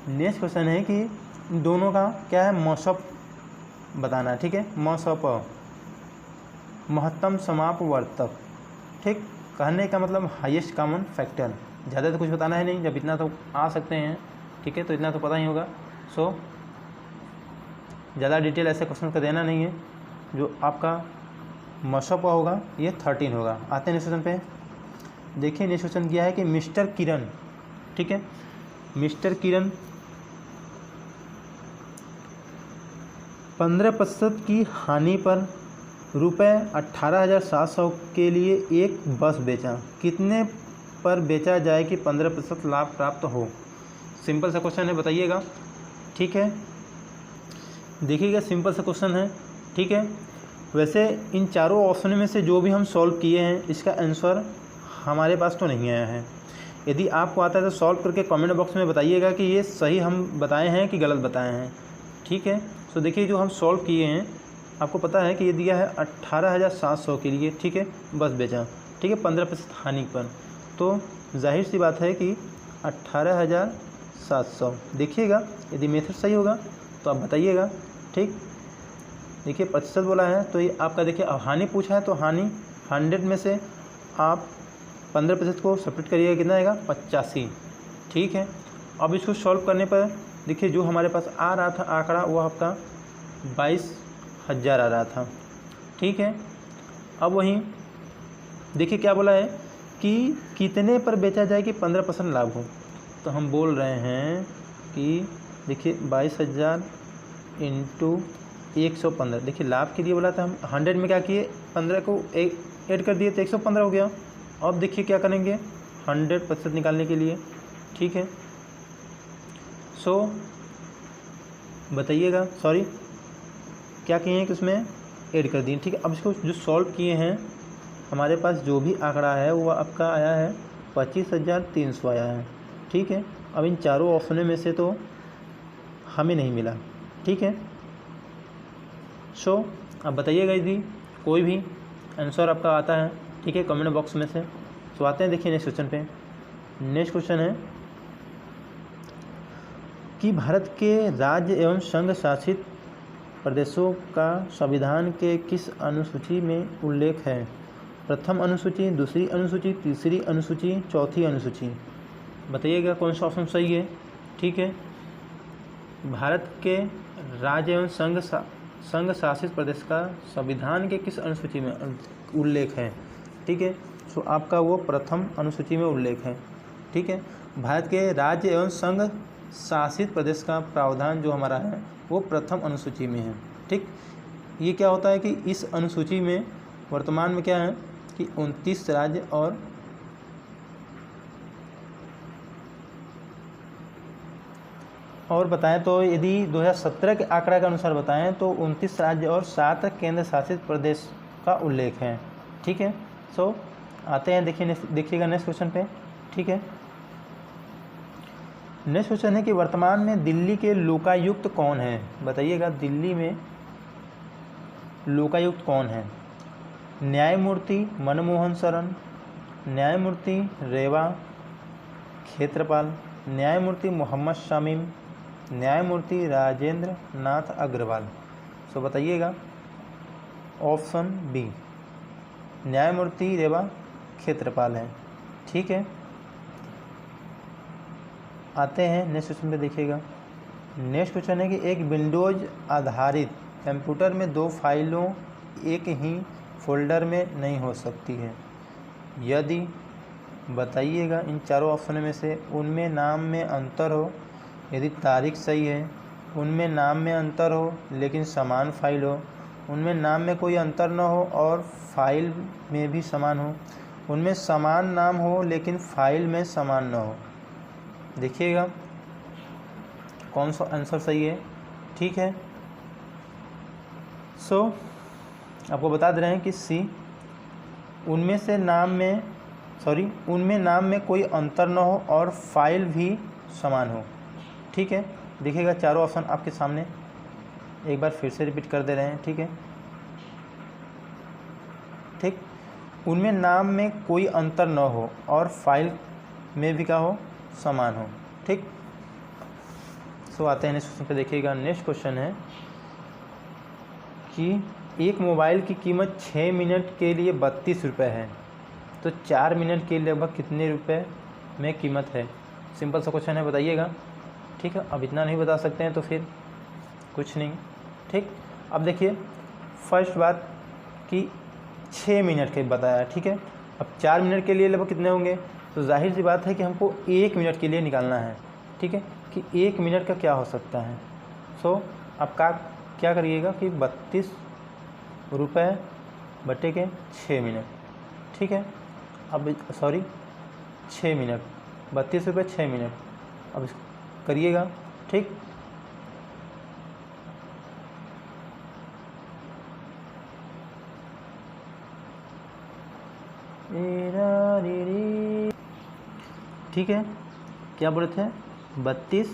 नेक्स्ट क्वेश्चन है कि दोनों का क्या है, मौसप बताना है। ठीक है, मौसप महत्तम समापवर्तक। ठीक, कहने का मतलब हाईएस्ट कॉमन फैक्टर। ज़्यादा तो कुछ बताना है नहीं, जब इतना तो आ सकते हैं। ठीक है, तो इतना तो पता ही होगा। सो ज़्यादा डिटेल ऐसे क्वेश्चन का देना नहीं है। जो आपका मौसप होगा ये 13 होगा। आते हैं नेक्स्ट क्वेश्चन पे, देखिए नेक्स्ट क्वेश्चन किया है कि मिस्टर किरण, ठीक है, मिस्टर किरण 15% की हानि पर ₹18,700 के लिए एक बस बेचा, कितने पर बेचा जाए कि 15% लाभ प्राप्त हो। सिंपल सा क्वेश्चन है, बताइएगा। ठीक है, देखिएगा सिंपल सा क्वेश्चन है। ठीक है, वैसे इन चारों ऑप्शन में से जो भी हम सॉल्व किए हैं इसका आंसर हमारे पास तो नहीं आया है। यदि आपको आता है तो सॉल्व करके कमेंट बॉक्स में बताइएगा कि ये सही हम बताए हैं कि गलत बताए हैं। ठीक है, तो देखिए जो हम सॉल्व किए हैं, आपको पता है कि ये दिया है 18,700 के लिए, ठीक है, बस बेचा, ठीक है, 15% हानि पर। तो जाहिर सी बात है कि 18,700। देखिएगा यदि मेथड सही होगा तो आप बताइएगा। ठीक, देखिए प्रतिशत बोला है तो ये आपका देखिए अब हानि पूछा है, तो हानि 100 में से आप 15% को सेपरेट करिएगा, कितना आएगा, 85। ठीक है, अब इसको सॉल्व करने पर देखिए जो हमारे पास आ रहा था आंकड़ा वो आपका 22,000 आ रहा था, ठीक है। अब वहीं देखिए क्या बोला है कि कितने पर बेचा जाए कि 15% लाभ हो। तो हम बोल रहे हैं कि देखिए 22,000 इंटू 115, देखिए लाभ के लिए बोला था, हम 100 में क्या किए, 15 को ऐड कर दिए तो 115 हो गया। अब देखिए क्या करेंगे 100% निकालने के लिए, ठीक है। सो बताइएगा, सॉरी क्या किए हैं कि उसमें ऐड कर दिए, ठीक है। अब इसको जो सॉल्व किए हैं, हमारे पास जो भी आंकड़ा है वो आपका आया है 25,300 आया है, ठीक है। अब इन चारों ऑप्शनों में से तो हमें नहीं मिला, ठीक है। सो अब बताइएगा यदि कोई भी आंसर आपका आता है, ठीक है, कमेंट बॉक्स में से। सो आते हैं देखिए नेक्स्ट क्वेश्चन पे। नेक्स्ट क्वेश्चन है कि भारत के राज्य एवं संघ शासित प्रदेशों का संविधान के किस अनुसूची में उल्लेख है। प्रथम अनुसूची, दूसरी अनुसूची, तीसरी अनुसूची, चौथी अनुसूची। बताइएगा कौन सा ऑप्शन सही है, ठीक है। भारत के राज्य एवं संघ शासित प्रदेश का संविधान के किस अनुसूची में उल्लेख है, ठीक है। सो आपका वो प्रथम अनुसूची में उल्लेख है, ठीक है। भारत के राज्य एवं संघ शासित प्रदेश का प्रावधान जो हमारा है वो प्रथम अनुसूची में है, ठीक। ये क्या होता है कि इस अनुसूची में वर्तमान में क्या है कि 29 राज्य और बताएं तो यदि 2017 के आंकड़ा के अनुसार बताएं तो 29 राज्य और 7 केंद्र शासित प्रदेश का उल्लेख है, ठीक है। सो आते हैं देखिएगा नेक्स्ट क्वेश्चन पे, ठीक है। नेक्स्ट क्वेश्चन है कि वर्तमान में दिल्ली के लोकायुक्त कौन है। बताइएगा दिल्ली में लोकायुक्त कौन है। न्यायमूर्ति मनमोहन शरण, न्यायमूर्ति रेवा क्षेत्रपाल, न्यायमूर्ति मोहम्मद शामीम, न्यायमूर्ति राजेंद्र नाथ अग्रवाल। सो बताइएगा ऑप्शन बी न्यायमूर्ति रेवा क्षेत्रपाल है, ठीक है। आते हैं नेक्स्ट क्वेश्चन पे, देखिएगा। नेक्स्ट क्वेश्चन है कि एक विंडोज आधारित कंप्यूटर में 2 फाइलों एक ही फोल्डर में नहीं हो सकती है यदि, बताइएगा इन चारों ऑप्शन में से उनमें नाम में अंतर हो, यदि तारीख सही है, उनमें नाम में अंतर हो लेकिन समान फाइल हो, उनमें नाम में कोई अंतर न हो और फाइल में भी समान हो, उनमें समान नाम हो लेकिन फाइल में समान न हो। देखिएगा कौन सा आंसर सही है, ठीक है। सो आपको बता दे रहे हैं कि सी उनमें नाम में कोई अंतर न हो और फाइल भी समान हो, ठीक है। देखिएगा चारों ऑप्शन आपके सामने एक बार फिर से रिपीट कर दे रहे हैं, ठीक है। ठीक, उनमें नाम में कोई अंतर न हो और फाइल में भी क्या हो, समान हो, ठीक। सो आते हैं नेक्स्ट क्वेश्चन पे, देखिएगा। नेक्स्ट क्वेश्चन है कि एक मोबाइल की कीमत 6 मिनट के लिए 32 रुपये है, तो 4 मिनट के लगभग कितने रुपए में कीमत है। सिंपल सा क्वेश्चन है, बताइएगा, ठीक है। अब इतना नहीं बता सकते हैं तो फिर कुछ नहीं, ठीक। अब देखिए फर्स्ट बात कि 6 मिनट के बताया, ठीक है। अब 4 मिनट के लिए लगभग कितने होंगे, तो जाहिर सी बात है कि हमको 1 मिनट के लिए निकालना है, ठीक है, कि 1 मिनट का क्या हो सकता है। सो अब क्या करिएगा कि 32 रुपये बटे के 6 मिनट, ठीक है। अब सॉरी 6 मिनट, 32 रुपये 6 मिनट, अब करिएगा, ठीक। ठीक है, क्या बोले थे 32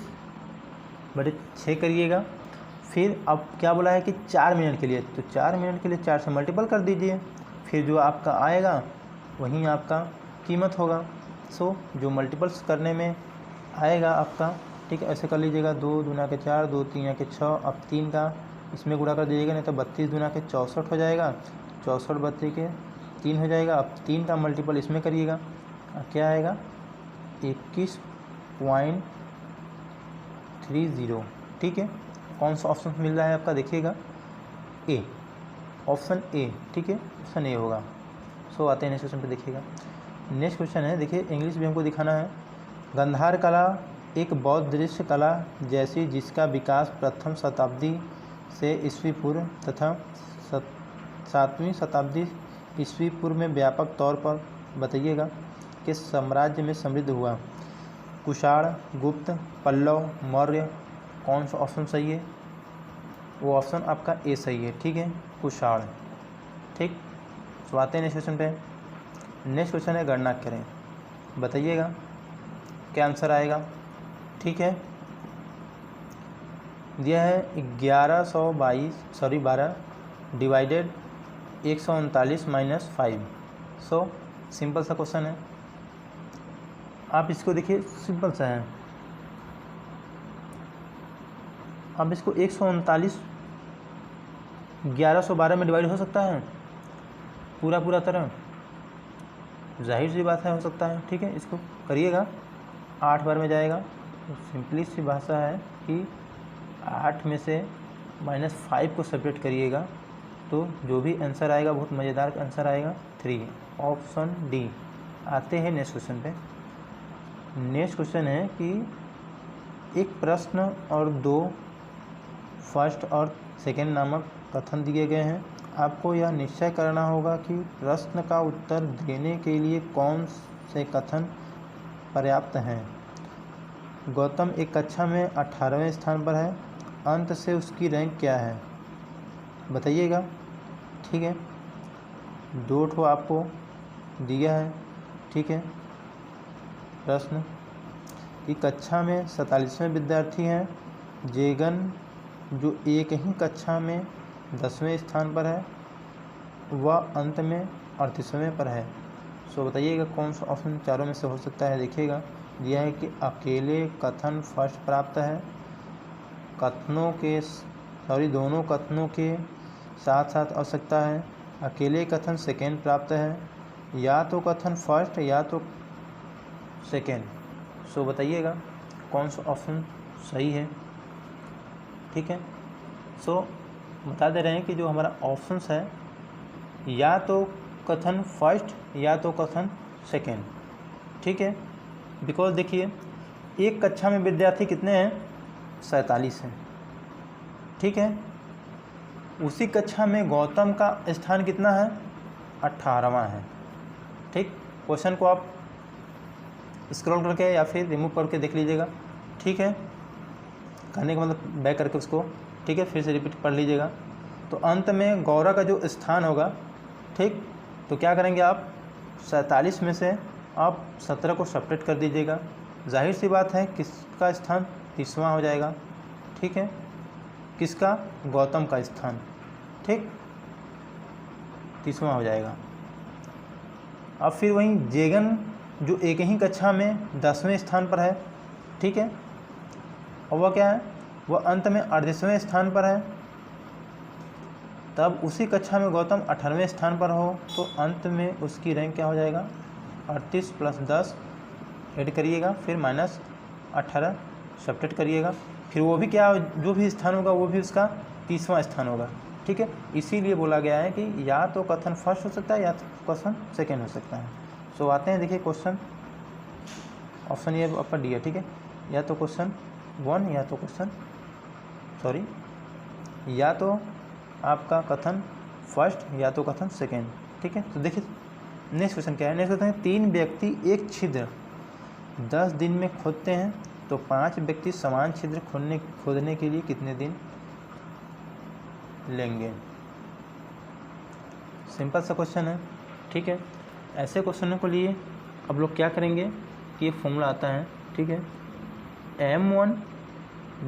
बटे 6 करिएगा। फिर अब क्या बोला है कि 4 मिनट के लिए, तो 4 मिनट के लिए 4 से मल्टीपल कर दीजिए, फिर जो आपका आएगा वहीं आपका कीमत होगा। सो जो मल्टीपल्स करने में आएगा आपका, ठीक है, ऐसे कर लीजिएगा। 2 दूना के 4, 2 तीन के 6, अब 3 का इसमें गुणा कर दीजिएगा, नहीं तो 32 दूना के 64 हो जाएगा, 64 बत्ती के 3 हो जाएगा। अब 3 का मल्टीपल इसमें करिएगा, क्या आएगा 21.30, ठीक है। कौन सा ऑप्शन मिल रहा है आपका, देखिएगा ए, ऑप्शन ए, ठीक है, ऑप्शन ए होगा। सो आते हैं नेक्स्ट क्वेश्चन पे, देखिएगा नेक्स्ट क्वेश्चन है, देखिए इंग्लिश भी हमको दिखाना है। गंधार कला एक बौद्ध दृश्य कला जैसी जिसका विकास प्रथम शताब्दी से ईस्वी पूर्व तथा 7वीं शताब्दी ईस्वी पूर्व में व्यापक तौर पर बताइएगा किस साम्राज्य में समृद्ध हुआ। कुषाण, गुप्त, पल्लव, मौर्य, कौन सा ऑप्शन सही है? वो ऑप्शन आपका ए सही है, ठीक है, कुषाण। ठीक, तो आते हैं नेक्स्ट क्वेश्चन पे। नेक्स्ट क्वेश्चन है गणना करें, बताइएगा क्या आंसर आएगा। ठीक है, दिया है 12 डिवाइडेड 139 माइनस 5। सो सिंपल सा क्वेश्चन है, आप इसको देखिए सिंपल सा है, आप इसको 139 1112 में डिवाइड हो सकता है पूरा तरह, जाहिर सी बात है हो सकता है। ठीक है, इसको करिएगा 8 बार में जाएगा, तो सिंपली सी भाषा है कि 8 में से -5 को सेपरेट करिएगा तो जो भी आंसर आएगा बहुत मज़ेदार आंसर आएगा 3, ऑप्शन डी। आते हैं नेक्स्ट क्वेश्चन पे। नेक्स्ट क्वेश्चन है कि एक प्रश्न और 2 फर्स्ट और सेकेंड नामक कथन दिए गए हैं। आपको यह निश्चय करना होगा कि प्रश्न का उत्तर देने के लिए कौन से कथन पर्याप्त हैं। गौतम एक कक्षा में 18वें स्थान पर है, अंत से उसकी रैंक क्या है, बताइएगा। ठीक है, 2 ठो आपको दिया है। ठीक है, प्रश्न कि कक्षा में 47वें विद्यार्थी हैं, जेगन जो एक ही कक्षा में 10वें स्थान पर है वह अंत में 38वें पर है। सो बताइएगा कौन सा ऑप्शन चारों में से हो सकता है। देखिएगा यह है कि अकेले कथन फर्स्ट प्राप्त है, कथनों के दोनों कथनों के साथ साथ हो सकता है, अकेले कथन सेकेंड प्राप्त है, या तो कथन फर्स्ट या तो सेकेंड। सो बताइएगा कौन सा ऑप्शन सही है। ठीक है, सो बता दे रहे हैं कि जो हमारा ऑप्शंस है या तो कथन फर्स्ट या तो कथन सेकेंड। ठीक है, बिकॉज देखिए एक कक्षा में विद्यार्थी कितने हैं, 47 हैं। ठीक है, उसी कक्षा में गौतम का स्थान कितना है, 18वां है। ठीक, क्वेश्चन को आप स्क्रॉल करके या फिर रिमूव करके देख लीजिएगा। ठीक है, कहने का मतलब बैक करके उसको, ठीक है, फिर से रिपीट पढ़ लीजिएगा। तो अंत में गौरव का जो स्थान होगा, ठीक, तो क्या करेंगे आप 47 में से आप 17 को सेपरेट कर दीजिएगा। जाहिर सी बात है किसका स्थान 30वां हो जाएगा। ठीक है, किसका, गौतम का स्थान, ठीक, 30वां हो जाएगा। अब फिर वहीं जेगन जो एक ही कक्षा में 10वें स्थान पर है, ठीक है, और वह क्या है, वह अंत में 38वें स्थान पर है। तब उसी कक्षा में गौतम 18वें स्थान पर हो तो अंत में उसकी रैंक क्या हो जाएगा, 38 + 10 ऐड करिएगा, फिर -18 सब्ट्रैक्ट करिएगा, फिर वो भी क्या, जो भी स्थान होगा वो भी उसका 30वां स्थान होगा। ठीक है, इसीलिए बोला गया है कि या तो कथन फर्स्ट हो सकता है या तो कथन सेकेंड हो सकता है। सो आते हैं, देखिए क्वेश्चन, ऑप्शन ये आपका डी है। ठीक है, या तो क्वेश्चन 1 या तो क्वेश्चन या तो आपका कथन फर्स्ट या तो कथन सेकेंड। ठीक है, तो देखिए नेक्स्ट क्वेश्चन क्या है। नेक्स्ट क्वेश्चन है 3 व्यक्ति एक छिद्र 10 दिन में खोदते हैं तो 5 व्यक्ति समान छिद्र खोदने के लिए कितने दिन लेंगे। सिंपल सा क्वेश्चन है। ठीक है, ऐसे क्वेश्चनों के लिए अब लोग क्या करेंगे कि ये फॉर्मूला आता है। ठीक है, M1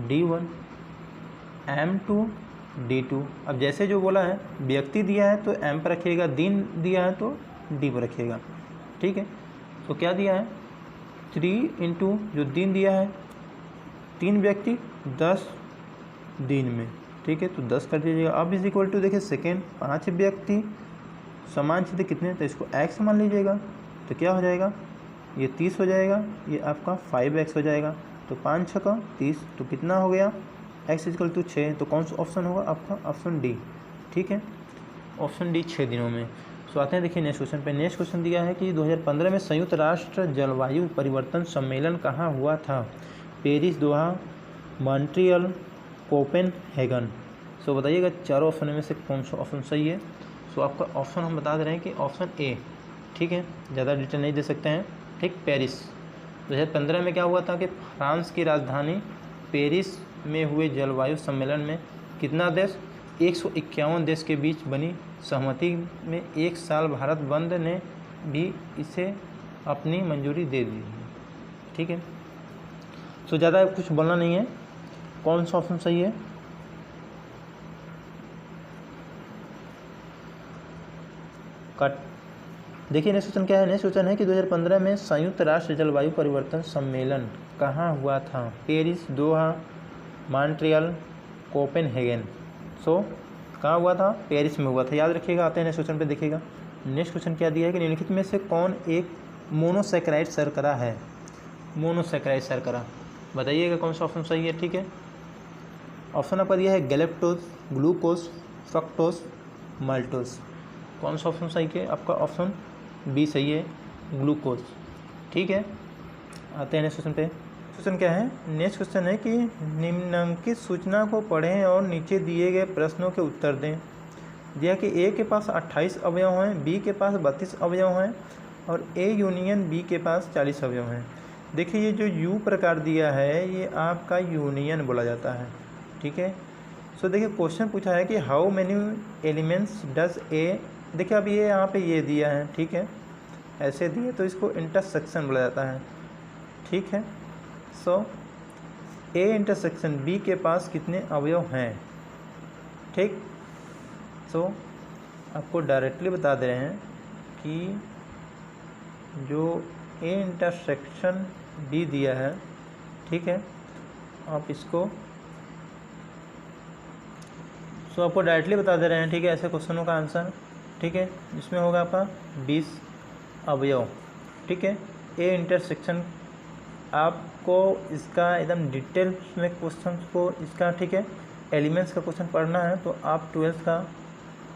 D1 M2 D2। अब जैसे जो बोला है व्यक्ति दिया है तो M पर रखिएगा, दिन दिया है तो D पर रखिएगा। ठीक है, तो क्या दिया है 3 × जो दिन दिया है 3 व्यक्ति 10 दिन में। ठीक है, तो 10 कर दीजिएगा। अब इज इक्वल टू देखिए सेकेंड 5 व्यक्ति समान छिद्र कितने, तो इसको x मान लीजिएगा, तो क्या हो जाएगा, ये 30 हो जाएगा, ये आपका 5x हो जाएगा। तो 5 × 6 = 30, तो कितना हो गया x=6, तो कौन सा ऑप्शन होगा आपका? ऑप्शन डी, ठीक है, ऑप्शन डी 6 दिनों में। सो आते हैं देखिए नेक्स्ट क्वेश्चन पे। नेक्स्ट क्वेश्चन दिया है कि 2015 में संयुक्त राष्ट्र जलवायु परिवर्तन सम्मेलन कहाँ हुआ था? पेरिस, दोहा, मॉन्ट्रियल, कोपेनहेगन। सो बताइएगा चारों ऑप्शन में से कौन सा ऑप्शन सही है। सो आपका ऑप्शन हम बता दे रहे हैं कि ऑप्शन ए, ठीक है, ज़्यादा डिटेल नहीं दे सकते हैं, ठीक। पेरिस 2015 में क्या हुआ था कि फ्रांस की राजधानी पेरिस में हुए जलवायु सम्मेलन में कितना देश, 151 देश के बीच बनी सहमति में 1 साल भारत बंद ने भी इसे अपनी मंजूरी दे दी, ठीक है। सो ज़्यादा कुछ बोलना नहीं है, कौन सा ऑप्शन सही है? कट। देखिए नेक्स्ट क्वेश्चन क्या है। नेक्स्ट क्वेश्चन है कि 2015 में संयुक्त राष्ट्र जलवायु परिवर्तन सम्मेलन कहाँ हुआ था? पेरिस, दोहा, मॉन्ट्रियल, कोपेनहेगन। सो कहाँ हुआ था? पेरिस में हुआ था, याद रखिएगा। आते हैं नेक्स्ट क्वेश्चन पे, देखिएगा नेक्स्ट क्वेश्चन क्या दिया है कि निम्नलिखित में से कौन एक मोनोसैकेराइड शर्करा है? मोनोसैकेराइड शर्करा, बताइएगा कौन सा ऑप्शन सही है, ठीक है। ऑप्शन आपका दिया है गैलेक्टोज, ग्लूकोज, फ्रक्टोज, माल्टोज। कौन सा ऑप्शन सही है? आपका ऑप्शन बी सही है, ग्लूकोज, ठीक है। आते हैं नेक्स्ट क्वेश्चन पे। क्वेश्चन क्या है? नेक्स्ट क्वेश्चन है कि निम्नलिखित सूचना को पढ़ें और नीचे दिए गए प्रश्नों के उत्तर दें। दिया कि ए के पास 28 अवयव हैं, बी के पास 32 अवयव हैं और ए यूनियन बी के पास 40 अवयव हैं। देखिए ये जो यू प्रकार दिया है ये आपका यूनियन बोला जाता है, ठीक है। सो देखिए क्वेश्चन पूछा है कि how many elements does a, देखिए अब ये यहाँ पे ये दिया है, ठीक है, ऐसे दिए तो इसको इंटरसेक्शन बोला जाता है, ठीक है। सो ए इंटरसेक्शन बी के पास कितने अवयव हैं, ठीक। सो आपको डायरेक्टली बता दे रहे हैं कि जो ए इंटरसेक्शन बी दिया है, ठीक है, आप इसको आपको डायरेक्टली बता दे रहे हैं, ठीक है, ऐसे क्वेश्चनों का आंसर, ठीक है, इसमें होगा आपका 20 अवयव, ठीक है। ए इंटरसेक्शन आपको इसका एकदम डिटेल में क्वेश्चन को इसका, ठीक है, एलिमेंट्स का क्वेश्चन पढ़ना है तो आप 12th का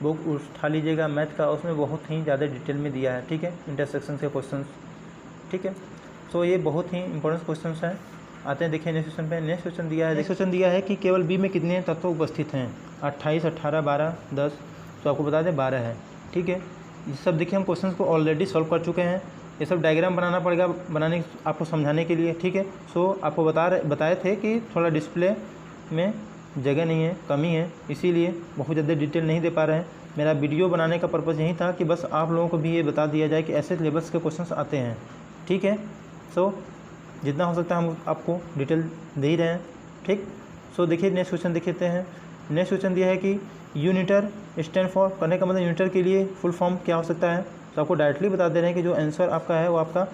बुक उठा लीजिएगा मैथ का, उसमें बहुत ही ज़्यादा डिटेल में दिया है, ठीक है, इंटरसेक्शन के क्वेश्चन, ठीक है। तो ये बहुत ही इंपॉर्टेंट क्वेश्चन हैं। आते हैं देखिए नेक्स्ट क्वेश्चन पे। नेक्स्ट क्वेश्चन दिया है, नेक्स्ट क्वेश्चन दिया है कि केवल बी में कितने तत्व उपस्थित हैं? 28, 18, 12, 10। तो आपको बता दें 12 है, ठीक है। ये सब देखिए हम क्वेश्चन को ऑलरेडी सॉल्व कर चुके हैं, ये सब डायग्राम बनाना पड़ेगा बनाने आपको समझाने के लिए, ठीक है। सो आपको बताए थे कि थोड़ा डिस्प्ले में जगह नहीं है, कमी है, इसीलिए बहुत ज़्यादा डिटेल नहीं दे पा रहे हैं। मेरा वीडियो बनाने का पर्पज़ यही था कि बस आप लोगों को भी ये बता दिया जाए कि ऐसे सिलेबस के क्वेश्चन आते हैं, ठीक है। सो जितना हो सकता है हम आपको डिटेल दे ही रहे हैं, ठीक। सो देखिए नेक्स्ट क्वेश्चन देख लेते हैं। नेक्स्ट क्वेश्चन दिया है कि यूनिटर स्टैंड फॉर, करने का मतलब यूनिटर के लिए फुल फॉर्म क्या हो सकता है? तो आपको डायरेक्टली बता दे रहे हैं कि जो आंसर आपका है वो आपका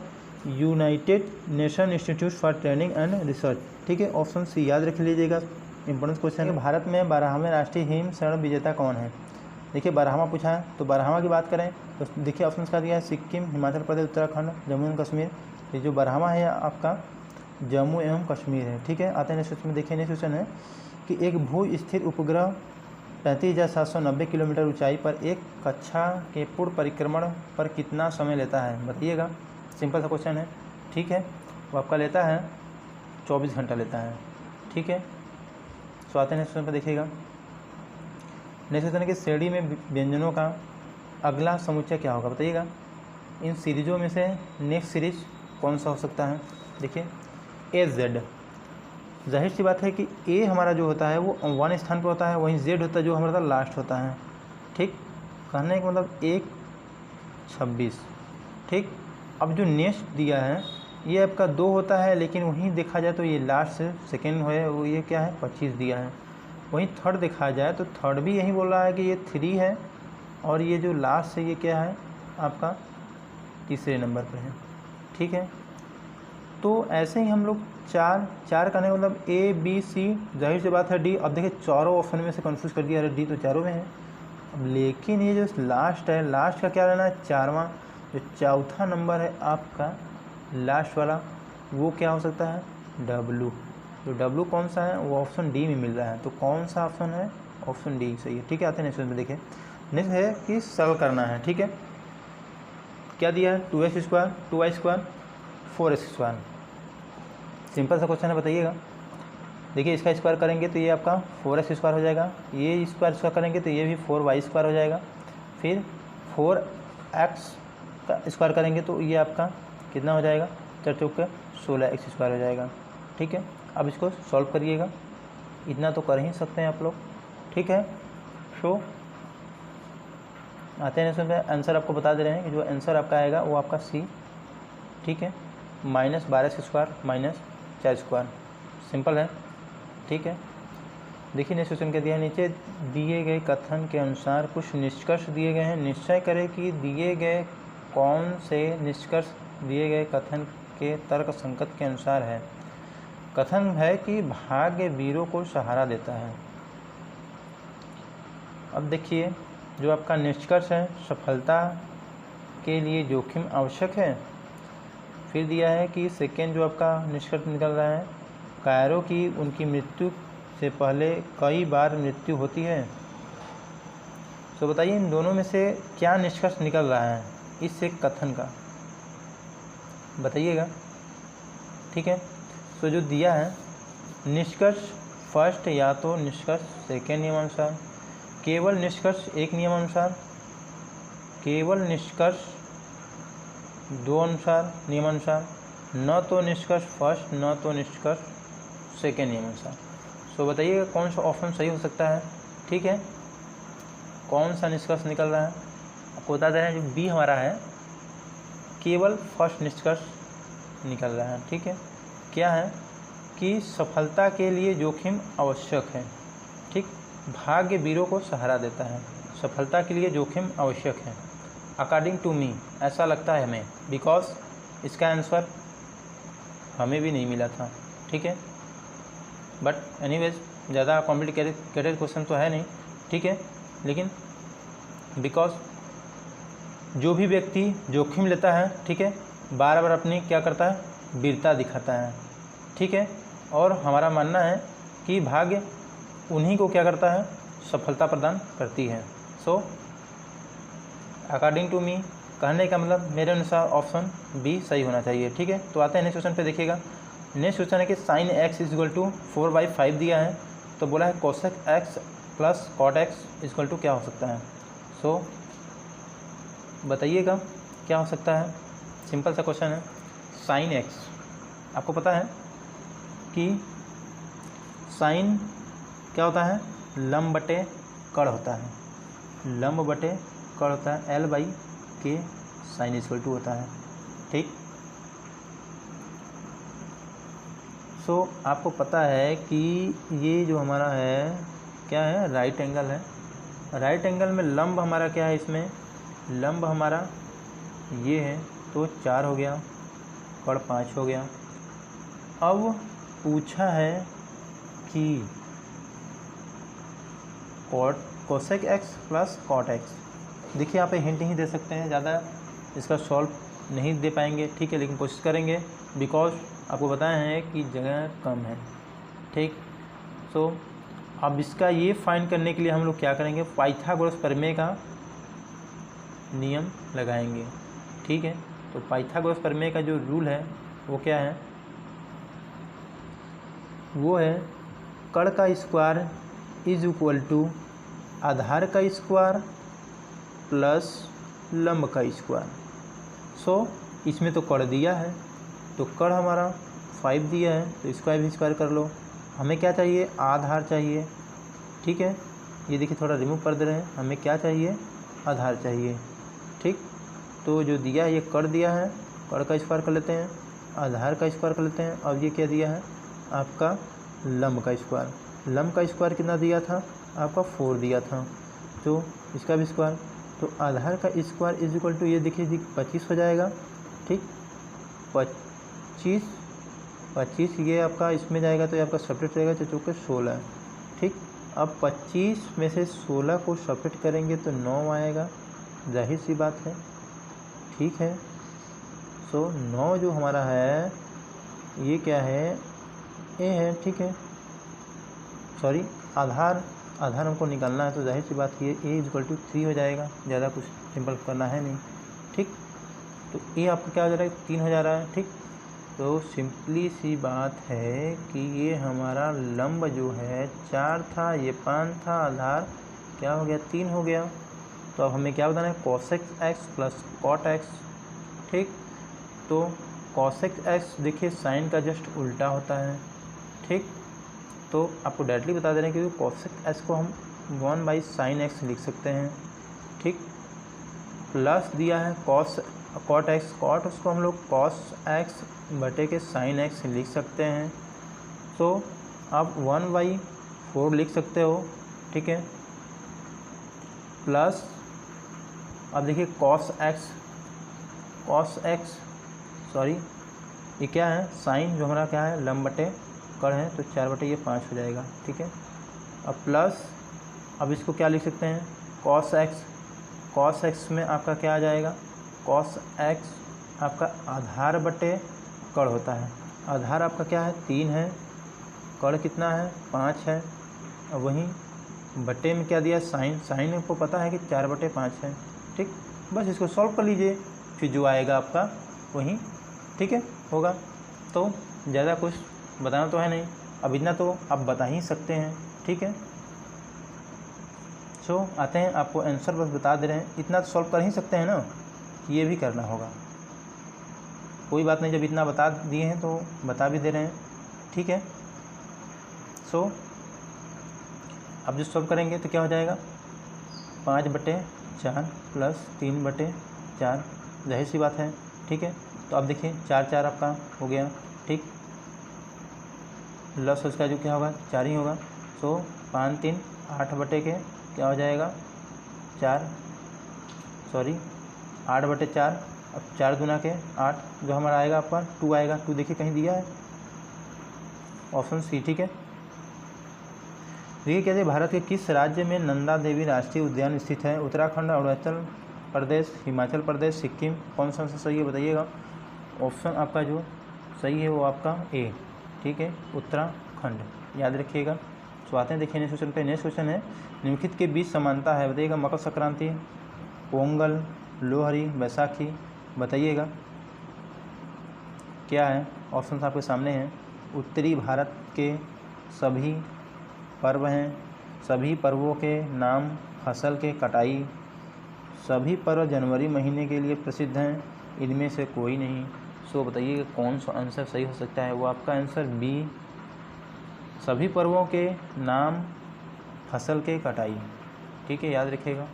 United nation institute for training and research, ठीक है। ऑप्शन सी याद रख लीजिएगा, इंपॉर्टेंट क्वेश्चन है। भारत में 12वें राष्ट्रीय हिम स्वर्ण विजेता कौन है? देखिए 12वां पूछा है, तो 12वां की बात करें तो देखिए ऑप्शन का दिया है सिक्किम, हिमाचल प्रदेश, उत्तराखंड, जम्मू एवं कश्मीर। ये जो 12वां है आपका जम्मू एवं कश्मीर है, ठीक है। आते हैं नेक्स्ट क्वेश्चन में। देखिए नेक्स्ट क्वेश्चन है कि एक भू स्थिर उपग्रह 35,790 किलोमीटर ऊंचाई पर एक कक्षा के पूर्ण परिक्रमण पर कितना समय लेता है? बताइएगा, सिंपल सा क्वेश्चन है, ठीक है। वो आपका लेता है 24 घंटा लेता है, ठीक है। सो आते हैं नेक्स्ट क्वेश्चन पर, देखिएगा नेक्स्ट क्वेश्चन है कि श्रेणी में व्यंजनों का अगला समुच्चय क्या होगा? बताइएगा इन सीरीजों में से नेक्स्ट सीरीज कौन सा हो सकता है? देखिए ए जेड, जाहिर सी बात है कि ए हमारा जो होता है वो 1 स्थान पर होता है, वहीं जेड होता है जो हमारा लास्ट होता है, ठीक। कहने का मतलब 1, 26, ठीक। अब जो नेक्स्ट दिया है ये आपका 2 होता है, लेकिन वहीं देखा जाए तो ये लास्ट से सेकेंड है, वो ये क्या है 25 दिया है। वहीं थर्ड देखा जाए तो थर्ड भी यही बोल रहा है कि ये 3 है, और ये जो लास्ट है ये क्या है आपका तीसरे नंबर पर है, ठीक है। तो ऐसे ही हम लोग चार करने का मतलब ए बी सी, जाहिर सी बात है डी। अब देखिए चारों ऑप्शन में से कंफ्यूज कर दिया, अरे डी तो चारों में है। अब लेकिन ये जो लास्ट है, लास्ट का क्या रहना है 4वां, जो चौथा नंबर है आपका लास्ट वाला वो क्या हो सकता है डब्लू, तो W कौन सा है, वो ऑप्शन डी में मिल रहा है। तो कौन सा ऑप्शन है, ऑप्शन डी सही है। ठीक है, आते हैं नेक्स्ट में देखिए। नेक्स्ट है कि सॉल्व करना है। ठीक है, क्या दिया है, 2x square 2y square 4x square. Simple सा क्वेश्चन है, बताइएगा। देखिए इसका स्क्वायर करेंगे तो ये आपका 4x स्क्वायर हो जाएगा, ये स्क्वायर करेंगे तो ये भी 4y स्क्वायर हो जाएगा, फिर 4x का स्क्वायर करेंगे तो ये आपका कितना हो जाएगा, 4 चौके 16x स्क्वायर हो जाएगा। ठीक है, अब इसको सॉल्व करिएगा, इतना तो कर ही सकते हैं आप लोग। ठीक है, सो आते हैं इसमें आंसर आपको बता दे रहे हैं कि जो आंसर आपका आएगा वो आपका सी। ठीक है, -12 स्क्वायर -4 स्क्वायर, सिंपल है। ठीक है, देखिए नेक्स्ट क्वेश्चन क्या दिया है, नीचे दिए गए कथन के अनुसार कुछ निष्कर्ष दिए गए हैं, निश्चय करें कि दिए गए कौन से निष्कर्ष दिए गए कथन के तर्क संगत के अनुसार है। कथन है कि भाग्य वीरों को सहारा देता है। अब देखिए जो आपका निष्कर्ष है, सफलता के लिए जोखिम आवश्यक है। फिर दिया है कि सेकेंड जो आपका निष्कर्ष निकल रहा है, कायरों की उनकी मृत्यु से पहले कई बार मृत्यु होती है। तो बताइए इन दोनों में से क्या निष्कर्ष निकल रहा है इस एक कथन का, बताइएगा। ठीक है, तो जो दिया है निष्कर्ष फर्स्ट या तो निष्कर्ष सेकेंड नियमानुसार, केवल निष्कर्ष एक नियमानुसार, केवल निष्कर्ष दो अनुसार नियमानुसार, न तो निष्कर्ष फर्स्ट न तो निष्कर्ष सेकेंड नियमानुसार। तो बताइएगा कौन सा ऑप्शन सही हो सकता है। ठीक है, कौन सा निष्कर्ष निकल रहा है, आपको बता दे रहे हैं जो बी हमारा है, केवल फर्स्ट निष्कर्ष निकल रहा है। ठीक है, क्या है कि सफलता के लिए जोखिम आवश्यक है। ठीक, भाग्य वीरों को सहारा देता है, सफलता के लिए जोखिम आवश्यक है अकॉर्डिंग टू मी, ऐसा लगता है हमें, बिकॉज इसका आंसर हमें भी नहीं मिला था। ठीक है, बट एनीवेज ज़्यादा कॉम्प्लिकेटेड क्वेश्चन तो है नहीं। ठीक है, लेकिन बिकॉज जो भी व्यक्ति जोखिम लेता है, ठीक है, बार बार अपनी क्या करता है, वीरता दिखाता है। ठीक है, और हमारा मानना है कि भाग्य उन्हीं को क्या करता है, सफलता प्रदान करती है। सो अकॉर्डिंग टू मी, कहने का मतलब मेरे अनुसार ऑप्शन बी सही होना चाहिए। ठीक है, तो आते हैं नेक्स्ट क्वेश्चन पे, देखिएगा। नेक्स्ट क्वेश्चन है कि sin x = 4/5 दिया है, तो बोला है cosec x + cot x = क्या हो सकता है। सो बताइएगा क्या हो सकता है, सिंपल सा क्वेश्चन है। sin x, आपको पता है कि sin क्या होता है, लंब बटे कड़ होता है, लंब बटे कड़ होता है, L/K sin = होता है। ठीक, सो आपको पता है कि ये जो हमारा है क्या है, राइट एंगल है। राइट एंगल में लंब हमारा क्या है, इसमें लंब हमारा ये है, तो 4 हो गया, कड़ 5 हो गया। अब पूछा है कि cosec x + cot x, देखिए यहाँ पे हिंट ही दे सकते हैं, ज़्यादा इसका सॉल्व नहीं दे पाएंगे। ठीक है, लेकिन कोशिश करेंगे, बिकॉज आपको बताया है कि जगह कम है। ठीक, सो अब इसका ये फाइंड करने के लिए हम लोग क्या करेंगे, पाइथागोरस प्रमेय का नियम लगाएंगे। ठीक है, तो पाइथागोरस प्रमेय का जो रूल है वो क्या है, वो है कड़ का स्क्वायर = आधार का स्क्वायर प्लस लंब का स्क्वायर। सो इसमें तो कड़ दिया है, तो कड़ हमारा 5 दिया है, तो इसका भी स्क्वायर कर लो। हमें क्या चाहिए, आधार चाहिए। ठीक है, ये देखिए थोड़ा रिमूव कर दे रहे हैं, हमें क्या चाहिए, आधार चाहिए। ठीक, तो जो दिया है ये कड़ दिया है, कड़ का स्क्वायर कर लेते हैं, आधार का स्क्वायर कर लेते हैं। अब ये क्या दिया है, आपका लंब का स्क्वायर। लंब का स्क्वायर कितना दिया था, आपका 4 दिया था, तो इसका भी स्क्वायर। तो आधार का स्क्वायर = ये देखिए 25 हो जाएगा। ठीक, 25 ये आपका इसमें जाएगा तो ये आपका सब्ट्रैक्ट रहेगा, तो चौके 16। ठीक, अब 25 में से 16 को सब्ट्रैक्ट करेंगे तो 9 आएगा, जाहिर सी बात है। ठीक है, सो 9 जो हमारा है ये क्या है, ए है, ठीक है, सॉरी आधार हमको निकालना है, तो जाहिर सी बात ये ए इक्वल टू 3 हो जाएगा, ज़्यादा कुछ सिंपल करना है नहीं, ठीक। तो ए आपका क्या हो जा रहा है, 3 हो जा रहा है, ठीक। तो सिंपली सी बात है कि ये हमारा लंब जो है 4 था, ये 5 था, आधार क्या हो गया, 3 हो गया। तो अब हमें क्या बताना है, cosec x plus cot x, ठीक। तो cosec x देखिए साइन का जस्ट उल्टा होता है, ठीक। तो आपको डायरेक्टली बता दे रहे हैं कि cosec x को हम 1/sin x लिख सकते हैं, ठीक। प्लस दिया है cot x, cot उसको हम लोग cos x बटे के sin x लिख सकते हैं। तो आप 1/4 लिख सकते हो, ठीक है। प्लस अब देखिए cos x सॉरी ये क्या है, साइन जो हमारा क्या है, लंब बटे कड़ है, तो 4 बटे ये 5 हो जाएगा, ठीक है। अब प्लस अब इसको क्या लिख सकते हैं, cos x में आपका क्या आ जाएगा, cos x आपका आधार बटे कड़ होता है, आधार आपका क्या है, 3 है, कड़ कितना है, 5 है। अब वहीं बटे में क्या दिया, साइन आपको पता है कि 4 बटे 5 है, ठीक। बस इसको सॉल्व कर लीजिए, फिर जो आएगा आपका वहीं, ठीक है, होगा। तो ज़्यादा कुछ बताना तो है नहीं, अब इतना तो आप बता ही सकते हैं, ठीक है। सो आते हैं, आपको आंसर बस बता दे रहे हैं, इतना तो सॉल्व कर ही सकते हैं ना, ये भी करना होगा, कोई बात नहीं, जब इतना बता दिए हैं तो बता भी दे रहे हैं, ठीक है। सो अब जो सॉल्व करेंगे तो क्या हो जाएगा, 5/4 प्लस 3/4, जाहिर सी बात है, ठीक है। तो अब देखिए 4 आपका हो गया, ठीक। लस उसका जो क्या होगा, 4 ही होगा। सो 5 3 8 बटे के क्या हो जाएगा, 4 सॉरी 8/4। अब 4 दूना के 8, जो हमारा आएगा आपका 2 आएगा, 2 देखिए कहीं दिया है, ऑप्शन सी, ठीक है। देखिए कहते हैं भारत के किस राज्य में नंदा देवी राष्ट्रीय उद्यान स्थित है, उत्तराखंड, अरुणाचल प्रदेश, हिमाचल प्रदेश, सिक्किम, कौन सा सही है बताइएगा। ऑप्शन आपका जो सही है वो आपका ए, ठीक है, उत्तराखंड, याद रखिएगा। तो आते हैं देखिए नेक्स्ट क्वेश्चन पे। नेक्स्ट क्वेश्चन है, निम्नलिखित के बीच समानता है, बताइएगा। मकर संक्रांति, पोंगल, लोहरी, बैसाखी, बताइएगा क्या है। ऑप्शन आपके सामने हैं। उत्तरी भारत के सभी पर्व हैं, सभी पर्वों के नाम, फसल के कटाई, सभी पर्व जनवरी महीने के लिए प्रसिद्ध हैं, इनमें से कोई नहीं। सो बताइए कौन सा आंसर सही हो सकता है। वो आपका आंसर बी, सभी पर्वों के नाम, फसल के कटाई, ठीक है, याद रखिएगा।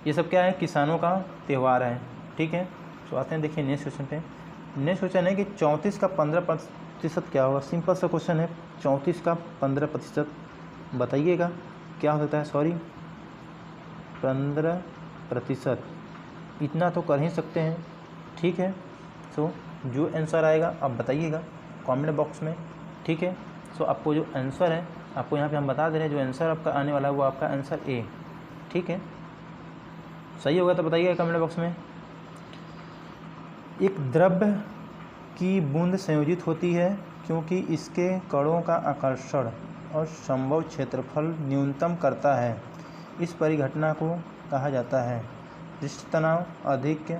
ये सब क्या है, किसानों का त्यौहार है, ठीक है। तो आते हैं देखिए नेक्स्ट क्वेश्चन पे। नेक्स्ट क्वेश्चन है कि 34 का 15% क्या होगा। सिंपल सा क्वेश्चन है, 34 का 15% बताइएगा क्या हो सकता है। सॉरी 15%, इतना तो कर ही सकते हैं, ठीक है। सो जो आंसर आएगा आप बताइएगा कमेंट बॉक्स में, ठीक है। सो आपको जो आंसर है, आपको यहाँ पे हम बता दे रहे हैं, जो आंसर आपका आने वाला है वो आपका आंसर ए, ठीक है। सही होगा तो बताइएगा कमेंट बॉक्स में। एक द्रव्य की बूंद संयोजित होती है क्योंकि इसके कणों का आकर्षण और संभव क्षेत्रफल न्यूनतम करता है। इस परिघटना को कहा जाता है पृष्ठ तनाव, अधिक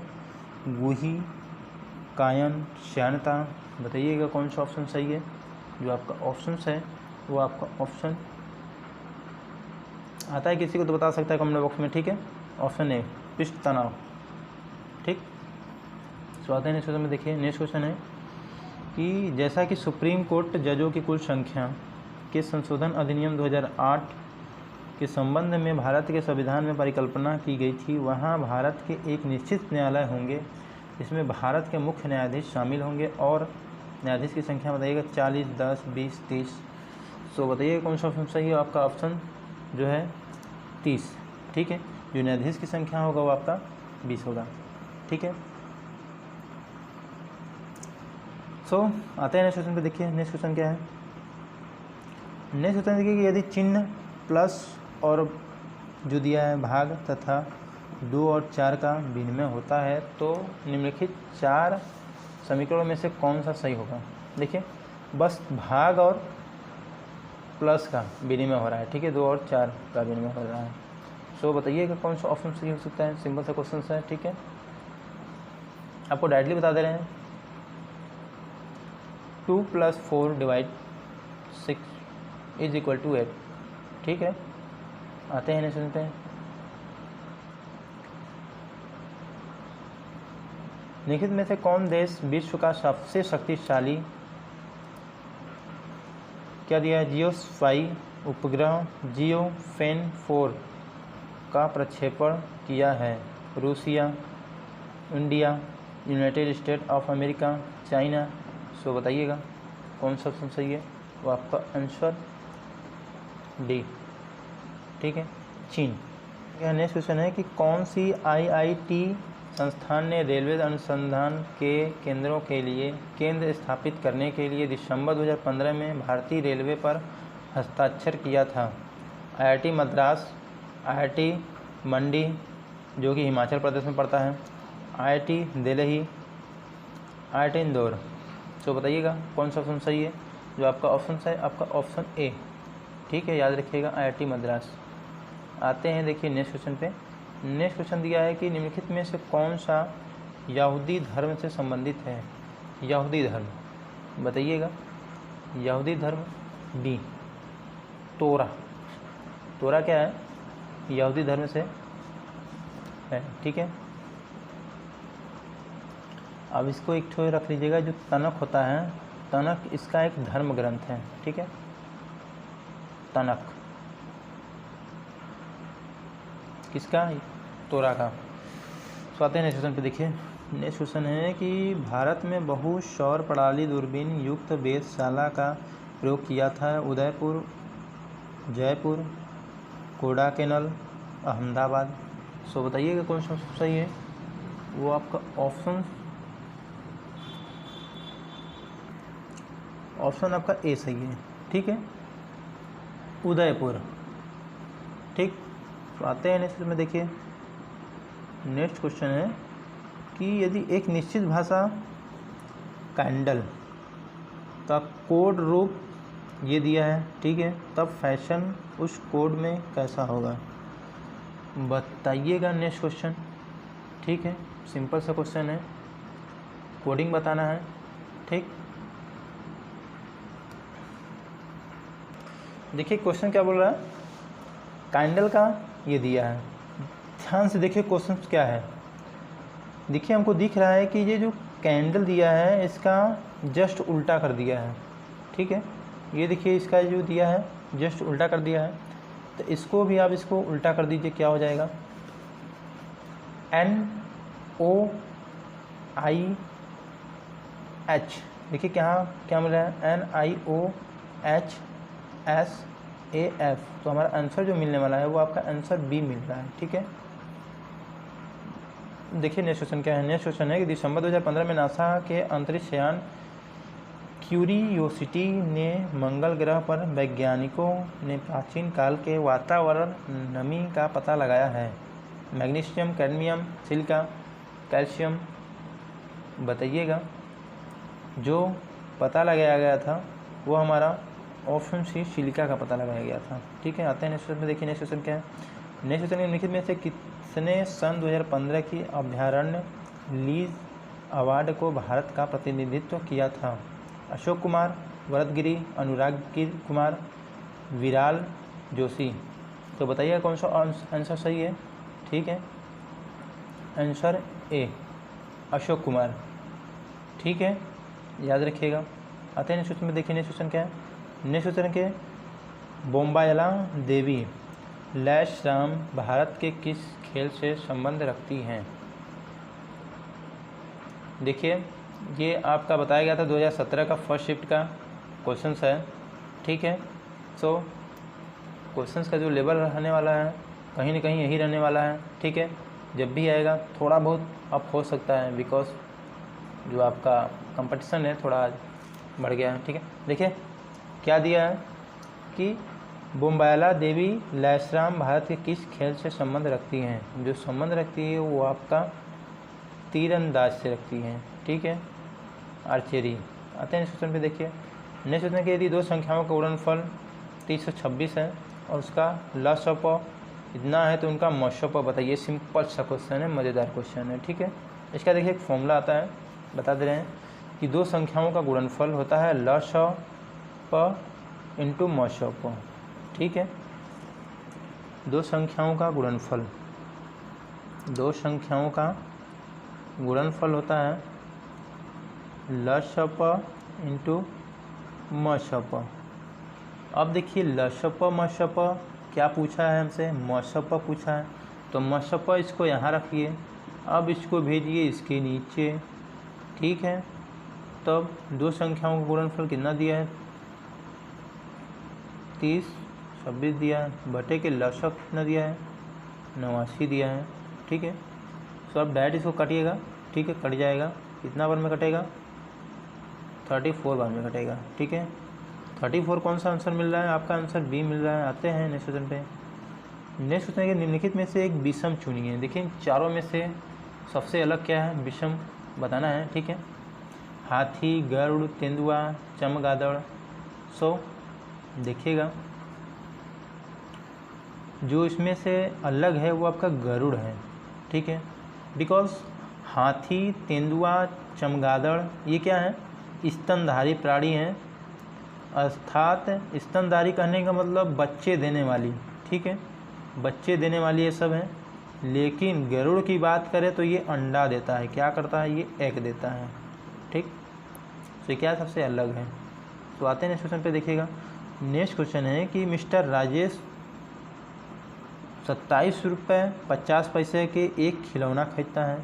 गुही कायन, श्यानता। बताइएगा कौन सा ऑप्शन सही है। जो आपका ऑप्शन है वो आपका ऑप्शन आता है, किसी को तो बता सकता है कमेंट बॉक्स में, ठीक है। ऑप्शन ए पृष्ठ तनाव, ठीक। सो आते हैं नेक्स्ट क्वेश्चन में। देखिए नेक्स्ट क्वेश्चन है कि जैसा कि सुप्रीम कोर्ट जजों की कुल संख्या के संशोधन अधिनियम 2008 के संबंध में भारत के संविधान में परिकल्पना की गई थी, वहाँ भारत के एक निश्चित न्यायालय होंगे, इसमें भारत के मुख्य न्यायाधीश शामिल होंगे और न्यायाधीश की संख्या बताइएगा 40, 10, 20, 30। सो बताइएगा कौन सा ऑप्शन सही है। आपका ऑप्शन जो है 30, ठीक है। जो न्यायाधीश की संख्या होगा वो आपका 20 होगा, ठीक है। सो आते हैं नेक्स्ट क्वेश्चन पे। देखिए नेक्स्ट क्वेश्चन क्या है। नेक्स्ट क्वेश्चन देखिए कि यदि चिन्ह प्लस और जो दिया है भाग तथा 2 और 4 का विनिमय होता है तो निम्नलिखित 4 समीकरणों में से कौन सा सही होगा। देखिए बस भाग और प्लस का विनिमय हो रहा है, ठीक है, 2 और 4 का विनिमय हो रहा है। सो बताइएगा कौन सा ऑप्शन सही हो सकता है। सिंपल सा क्वेश्चन है, ठीक है, आपको डायरेक्टली बता दे रहे हैं। 2 + 4 / 6 = 8, ठीक है। आते हैं, नहीं सुनते हैं। निम्नलिखित में से कौन देश विश्व का सबसे शक्तिशाली, क्या दिया है, जियोस्पाई उपग्रह जियोफेन 4 का प्रक्षेपण किया है? Russia, India, United State of America, China. So बताइएगा कौन सा ऑप्शन सही है। वो आपका आंसर डी, ठीक है, चीन। यह नेक्स्ट क्वेश्चन है कि कौन सी आईआईटी संस्थान ने रेलवे अनुसंधान के केंद्रों के लिए केंद्र स्थापित करने के लिए दिसंबर 2015 में भारतीय रेलवे पर हस्ताक्षर किया था? आईआईटी मद्रास, आईआईटी मंडी जो कि हिमाचल प्रदेश में पड़ता है, आईआईटी दिल्ली, आईआईटी इंदौर। तो बताइएगा कौन सा ऑप्शन सही है। जो आपका ऑप्शन है आपका ऑप्शन ए, ठीक है, याद रखिएगा, आईआईटी मद्रास। आते हैं, देखिए नेक्स्ट क्वेश्चन पे। नेक्स्ट क्वेश्चन दिया है कि निम्नलिखित में से कौन सा यहूदी धर्म से संबंधित है? यहूदी धर्म, बताइएगा। यहूदी धर्म बी, तोरा। तोरा क्या है? यहूदी धर्म से है, ठीक है। अब इसको एक ठो रख लीजिएगा, जो तनक होता है, तनक इसका एक धर्म ग्रंथ है, ठीक है, तनक किसका? तोरा का। तो आते हैं नेक्स्ट क्वेश्चन पे। देखिए नेक्स्ट क्वेश्चन है कि भारत में बहुसौर प्रणाली दूरबीन युक्त वेधशाला का प्रयोग किया था? उदयपुर, जयपुर, कोडाकेनल, अहमदाबाद। सो बताइएगा कौन सा सही है। वो आपका ऑप्शन आपका ए सही है, ठीक है, उदयपुर, ठीक। तो आते हैं नेक्स्ट में। देखिए नेक्स्ट क्वेश्चन है कि यदि एक निश्चित भाषा कैंडल का कोड रूप ये दिया है, ठीक है, तब फैशन उस कोड में कैसा होगा? बताइएगा नेक्स्ट क्वेश्चन, ठीक है, सिंपल सा क्वेश्चन है, कोडिंग बताना है, ठीक। देखिए क्वेश्चन क्या बोल रहा है, कैंडल का ये दिया है। ध्यान से देखिए क्वेश्चन क्या है। देखिए हमको दिख रहा है कि ये जो कैंडल दिया है इसका जस्ट उल्टा कर दिया है, ठीक है। ये देखिए इसका जो दिया है जस्ट उल्टा कर दिया है, तो इसको भी आप इसको उल्टा कर दीजिए, क्या हो जाएगा? NOIH। देखिए क्या मिल रहा है? NIOHSAF। तो हमारा आंसर जो मिलने वाला है वो आपका आंसर बी मिल रहा है, ठीक है। देखिए नेक्स्ट क्वेश्चन क्या है। नेक्स्ट क्वेश्चन है कि दिसंबर 2015 में नासा के अंतरिक्ष यान क्यूरियोसिटी ने मंगल ग्रह पर वैज्ञानिकों ने प्राचीन काल के वातावरण नमी का पता लगाया है। Magnesium, cadmium, silica, calcium. बताइएगा। जो पता लगाया गया था वो हमारा ऑप्शन सी सिलिका का पता लगाया गया था, ठीक है। आते हैं नेक्स्ट क्वेश्चन में। देखिए नेक्स्ट क्वेश्चन क्या है। नेक्स्ट क्वेश्चन निम्नलिखित में से किसने सन 2015 की अभयारण्य लीज अवार्ड को भारत का प्रतिनिधित्व किया था? अशोक कुमार, वरदगिरी, अनुराग कुमार, विराल जोशी। तो बताइए कौन सा आंसर सही है, ठीक है। आंसर ए, अशोक कुमार, ठीक है, याद रखिएगा। आते हैं नेक्स्ट क्वेश्चन में। देखिए नेक्स्ट क्वेश्चन क्या है। नेक्स्ट क्वेश्चन के बोम्बायला देवी लैश राम भारत के किस खेल से संबंध रखती हैं? देखिए ये आपका बताया गया था 2017 का फर्स्ट शिफ्ट का क्वेश्चन है, ठीक है। सो क्वेश्चंस का जो लेवल रहने वाला है कहीं ना कहीं यही रहने वाला है, ठीक है। जब भी आएगा थोड़ा बहुत अप हो सकता है, बिकॉज जो आपका कंपटीशन है थोड़ा बढ़ गया है, ठीक है। देखिए क्या दिया है कि बोम्बायला देवी लैशराम भारत के किस खेल से संबंध रखती हैं? जो संबंध रखती है वो आपका तीरंदाज से रखती हैं, ठीक है, आर्चरी। आते हैं इस क्वेश्चन पे। देखिए नेक्स्ट क्वेश्चन कि यदि दो संख्याओं का गुणनफल 326 है और उसका लसप इतना है तो उनका मसप बताइए। सिंपल सा क्वेश्चन है, मज़ेदार क्वेश्चन है, ठीक है। इसका देखिए एक फॉर्मूला आता है, बता दे रहे हैं कि दो संख्याओं का गुणनफल होता है लसप इंटू मसप, ठीक है। दो संख्याओं का गुणनफल होता है लसप इंटू मसप। अब देखिए लसप मसप क्या पूछा है हमसे, मसप पूछा है, तो मसप इसको यहाँ रखिए, अब इसको भेजिए इसके नीचे, ठीक है। तब दो संख्याओं का गुणनफल कितना दिया है, 30-26 दिया है, बटे के लसप कितना दिया है, 89 दिया है, ठीक है। तो अब डायरेक्ट इसको काटिएगा, ठीक है, कट जाएगा, कितना बार में कटेगा, 34 बार में कटेगा, ठीक है। 34 कौन सा आंसर मिल रहा है, आपका आंसर बी मिल रहा है। आते हैं नेक्स्ट क्वेश्चन पे। नेक्स्ट क्वेश्चन है निम्नलिखित में से एक विषम चुनिए। देखिए चारों में से सबसे अलग क्या है, विषम बताना है, ठीक है। हाथी, गरुड़, तेंदुआ, चमगादड़। सो देखिएगा जो इसमें से अलग है वो आपका गरुड़ है, ठीक है। बिकॉज हाथी, तेंदुआ, चमगादड़ ये क्या है, स्तनधारी प्राणी हैं, अर्थात स्तनधारी कहने का मतलब बच्चे देने वाली, ठीक है, बच्चे देने वाली ये सब हैं। लेकिन गरुड़ की बात करें तो ये अंडा देता है, क्या करता है, ये एग देता है, ठीक। तो क्या सबसे अलग है। तो आते हैं नेक्स्ट क्वेश्चन पे, देखिएगा। नेक्स्ट क्वेश्चन है कि मिस्टर राजेश 27 रुपये 50 पैसे के एक खिलौना खरीदता है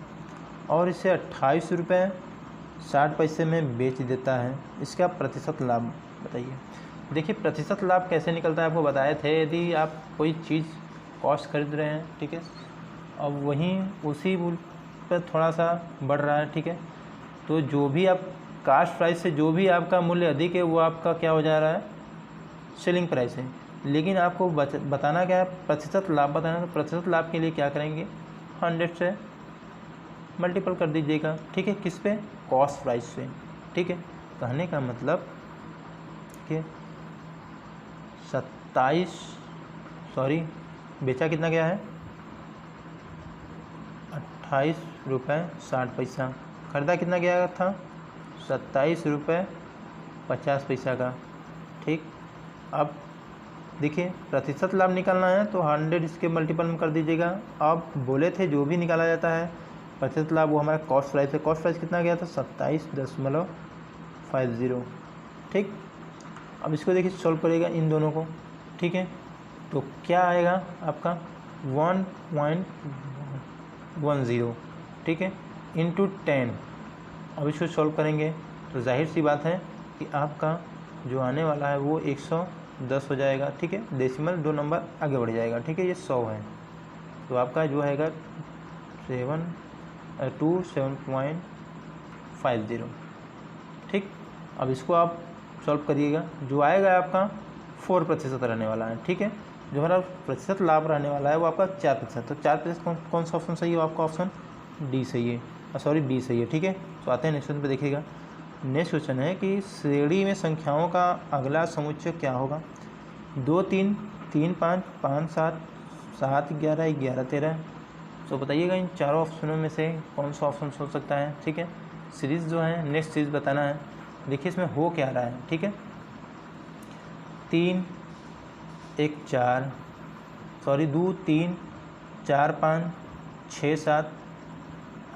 और इसे 28 रुपये 60 पैसे में बेच देता है, इसका प्रतिशत लाभ बताइए। देखिए प्रतिशत लाभ कैसे निकलता है आपको बताए थे। यदि आप कोई चीज़ कॉस्ट खरीद रहे हैं, ठीक है, अब वहीं उसी पर थोड़ा सा बढ़ रहा है, ठीक है, तो जो भी आप कास्ट प्राइस से जो भी आपका मूल्य अधिक है वो आपका क्या हो जा रहा है, सेलिंग प्राइस है। लेकिन आपको बताना क्या है, प्रतिशत लाभ बताना। तो प्रतिशत लाभ के लिए क्या करेंगे, 100 से मल्टीपल कर दीजिएगा, ठीक है, किस पे, कॉस्ट प्राइस से, ठीक है। कहने का मतलब कि 27 बेचा कितना गया है, 28 रुपये 60 पैसा, खरीदा कितना गया था, 27 रुपये 50 पैसा का, ठीक। अब देखिए प्रतिशत लाभ निकालना है तो 100 इसके मल्टीपल में कर दीजिएगा। अब बोले थे जो भी निकाला जाता है प्रतिशत लाभ वो हमारा कॉस्ट प्राइस है, कॉस्ट प्राइस कितना गया था, 27.50, ठीक। अब इसको देखिए सॉल्व करिएगा इन दोनों को, ठीक है, तो क्या आएगा आपका 1.10, ठीक है, इंटू 10। अब इसको सॉल्व करेंगे तो जाहिर सी बात है कि आपका जो आने वाला है वो 110 हो जाएगा, ठीक है, डेसिमल 2 नंबर आगे बढ़ जाएगा, ठीक है, ये 100 है, तो आपका जो आएगा 7.50, ठीक। अब इसको आप सॉल्व करिएगा, जो आएगा आपका 4% रहने वाला है, ठीक है। जो हमारा प्रतिशत लाभ रहने वाला है वो आपका 4%, तो 4% कौन सा ऑप्शन सही है, आपका ऑप्शन डी सही है, सॉरी बी सही है, ठीक है। तो आते हैं नेक्स्ट क्वेश्चन पे, देखिएगा। नेक्स्ट क्वेश्चन है कि श्रेणी में संख्याओं का अगला समुच्चय क्या होगा, 2 3 3 5 5 7 7 11 11 13। तो बताइएगा इन चारों ऑप्शनों में से कौन सा ऑप्शन हो सकता है, ठीक है। सीरीज़ जो है नेक्स्ट सीरीज़ बताना है। देखिए इसमें हो क्या रहा है, ठीक है, 3 1 4 सॉरी 2 3 4 5 6 7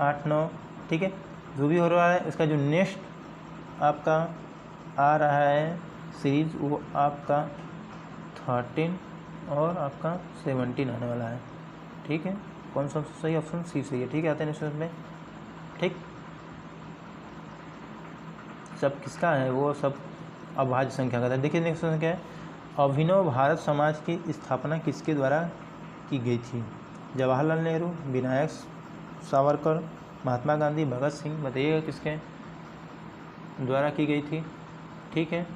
8 9, ठीक है, जो भी हो रहा है इसका जो नेक्स्ट आपका आ रहा है सीरीज़ वो आपका 13 और आपका 17 आने वाला है, ठीक है। कौन सा सही, ऑप्शन सी सही है, ठीक है। आते हैं नेक्स्ट में, ठीक, सब किसका है, वो सब अभाज्य संख्या का है। देखिए नेक्स्ट क्या है, अभिनव भारत समाज की स्थापना किसके द्वारा की गई थी, जवाहरलाल नेहरू, विनायक सावरकर, महात्मा गांधी, भगत सिंह। बताइएगा किसके द्वारा की गई थी, ठीक है।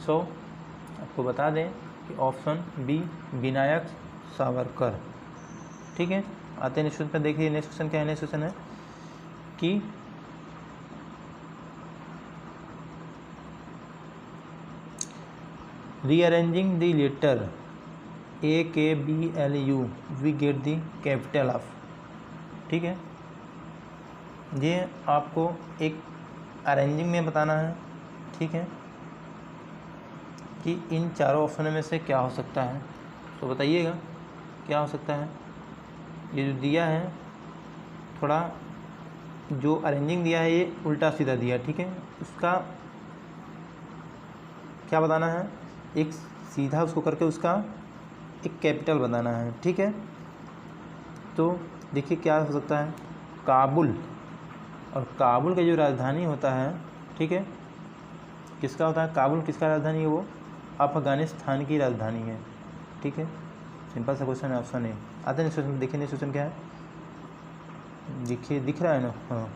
सो आपको बता दें कि ऑप्शन बी विनायक सावरकर, ठीक है। आते हैं नेक्स्ट क्वेश्चन पर, देखिए नेक्स्ट क्वेश्चन क्या है। नेक्स्ट क्वेश्चन है कि rearranging the letter AKBLU we get the capital of. ठीक है, ये आपको एक अरेंजिंग में बताना है। ठीक है, कि इन चारों ऑप्शनों में से क्या हो सकता है, तो बताइएगा क्या हो सकता है। ये जो दिया है थोड़ा, जो अरेंजिंग दिया है ये उल्टा सीधा दिया है। ठीक है, उसका क्या बताना है, एक सीधा उसको करके उसका एक कैपिटल बताना है। ठीक है, तो देखिए क्या हो सकता है, काबुल, और काबुल का जो राजधानी होता है, ठीक है, किसका होता है, काबुल किसका राजधानी है, वो अफगानिस्तान की राजधानी है। ठीक है, सिंपल सा क्वेश्चन है, ऑप्शन ए। आते हैं क्वेश्चन, देखिए नेक्स्ट क्वेश्चन क्या है, देखिए दिख रहा है ना, हाँ।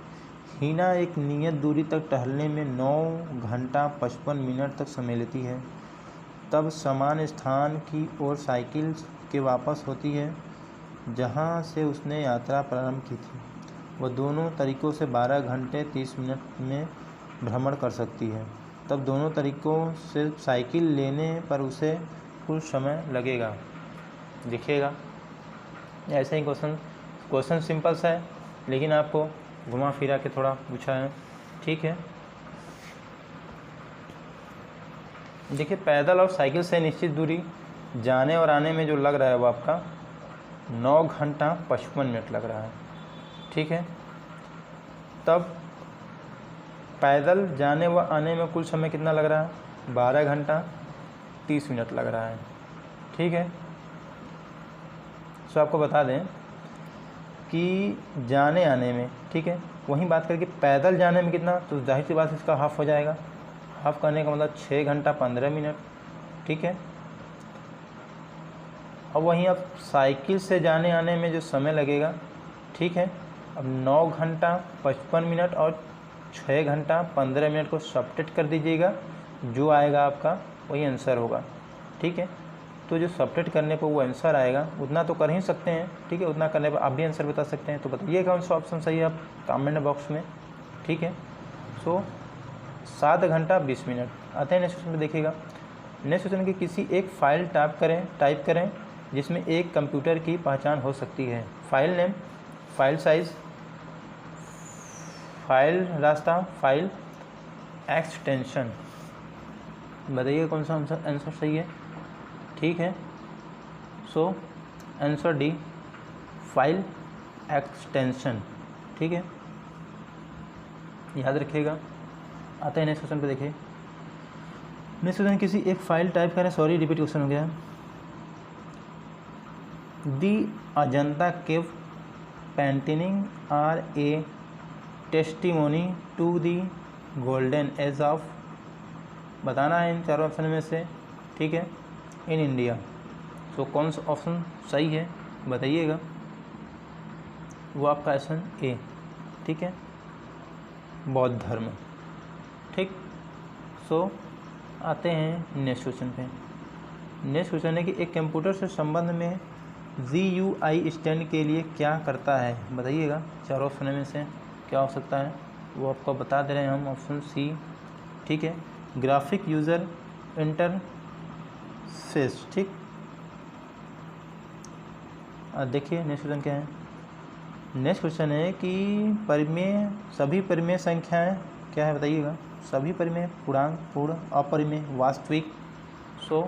हीना एक नियत दूरी तक टहलने में 9 घंटा 55 मिनट तक समय लेती है, तब समान स्थान की ओर साइकिल के वापस होती है जहां से उसने यात्रा प्रारंभ की थी। वह दोनों तरीकों से 12 घंटे 30 मिनट में भ्रमण कर सकती है, तब दोनों तरीकों से साइकिल लेने पर उसे कुछ समय लगेगा। देखिएगा ऐसे ही क्वेश्चन सिंपल सा है, लेकिन आपको घुमा फिरा के थोड़ा पूछा है। ठीक है, देखिए पैदल और साइकिल से निश्चित दूरी जाने और आने में जो लग रहा है वो आपका 9 घंटा 55 मिनट लग रहा है। ठीक है, तब पैदल जाने व आने में कुल समय कितना लग रहा है, 12 घंटा 30 मिनट लग रहा है। ठीक है, सो आपको बता दें कि जाने आने में, ठीक है, वहीं बात करके पैदल जाने में कितना, तो जाहिर सी बात इसका हाफ हो जाएगा। हाफ करने का मतलब 6 घंटा 15 मिनट। ठीक है, अब वहीं अब साइकिल से जाने आने में जो समय लगेगा, ठीक है, अब 9 घंटा 55 मिनट और 6 घंटा 15 मिनट को सब्ट्रैक्ट कर दीजिएगा, जो आएगा आपका वही आंसर होगा। ठीक है, तो जो सब्ट्रैक्ट करने पर वो आंसर आएगा उतना तो कर ही सकते हैं। ठीक है, उतना करने पर आप भी आंसर बता सकते हैं, तो बताइए कौन सा ऑप्शन सही है आप कमेंट बॉक्स में। ठीक है, सो 7 घंटा 20 मिनट। आते हैं नेक्स्ट क्वेश्चन में, देखिएगा नेक्स्ट क्वेश्चन की किसी एक फाइल टाइप करें जिसमें एक कंप्यूटर की पहचान हो सकती है। File name, file size, file रास्ता, फाइल एक्सटेंशन। बताइए कौन सा आंसर सही है। ठीक है, so answer D, file extension. ठीक है, याद रखिएगा। आते हैं नेक्स्ट क्वेश्चन पे, देखिए नेक्स्ट क्वेश्चन किसी एक फाइल टाइप करें, सॉरी रिपीट क्वेश्चन हो गया। The Ajanta cave painting are a testimony to the golden age of, बताना है इन चारों ऑप्शन में से। ठीक है, इन इंडिया। सो कौन सा ऑप्शन सही है बताइएगा, वो आपका ऑप्शन ए। ठीक है, बौद्ध धर्म। ठीक, सो आते हैं नेक्स्ट क्वेश्चन पे। नेक्स्ट क्वेश्चन है कि एक कंप्यूटर से संबंध में GUI स्टैंड के लिए क्या करता है, बताइएगा चारों ऑप्शन में से क्या हो सकता है, वो आपको बता दे रहे हैं हम, ऑप्शन सी। ठीक है, ग्राफिक यूज़र इंटरफेस। ठीक, देखिए नेक्स्ट क्वेश्चन क्या है। नेक्स्ट क्वेश्चन है कि परिमेय, सभी परिमेय संख्याएं क्या है बताइएगा, सभी परिमेय, पूर्णांक, पूर्ण, अपरिमेय, वास्तविक। सो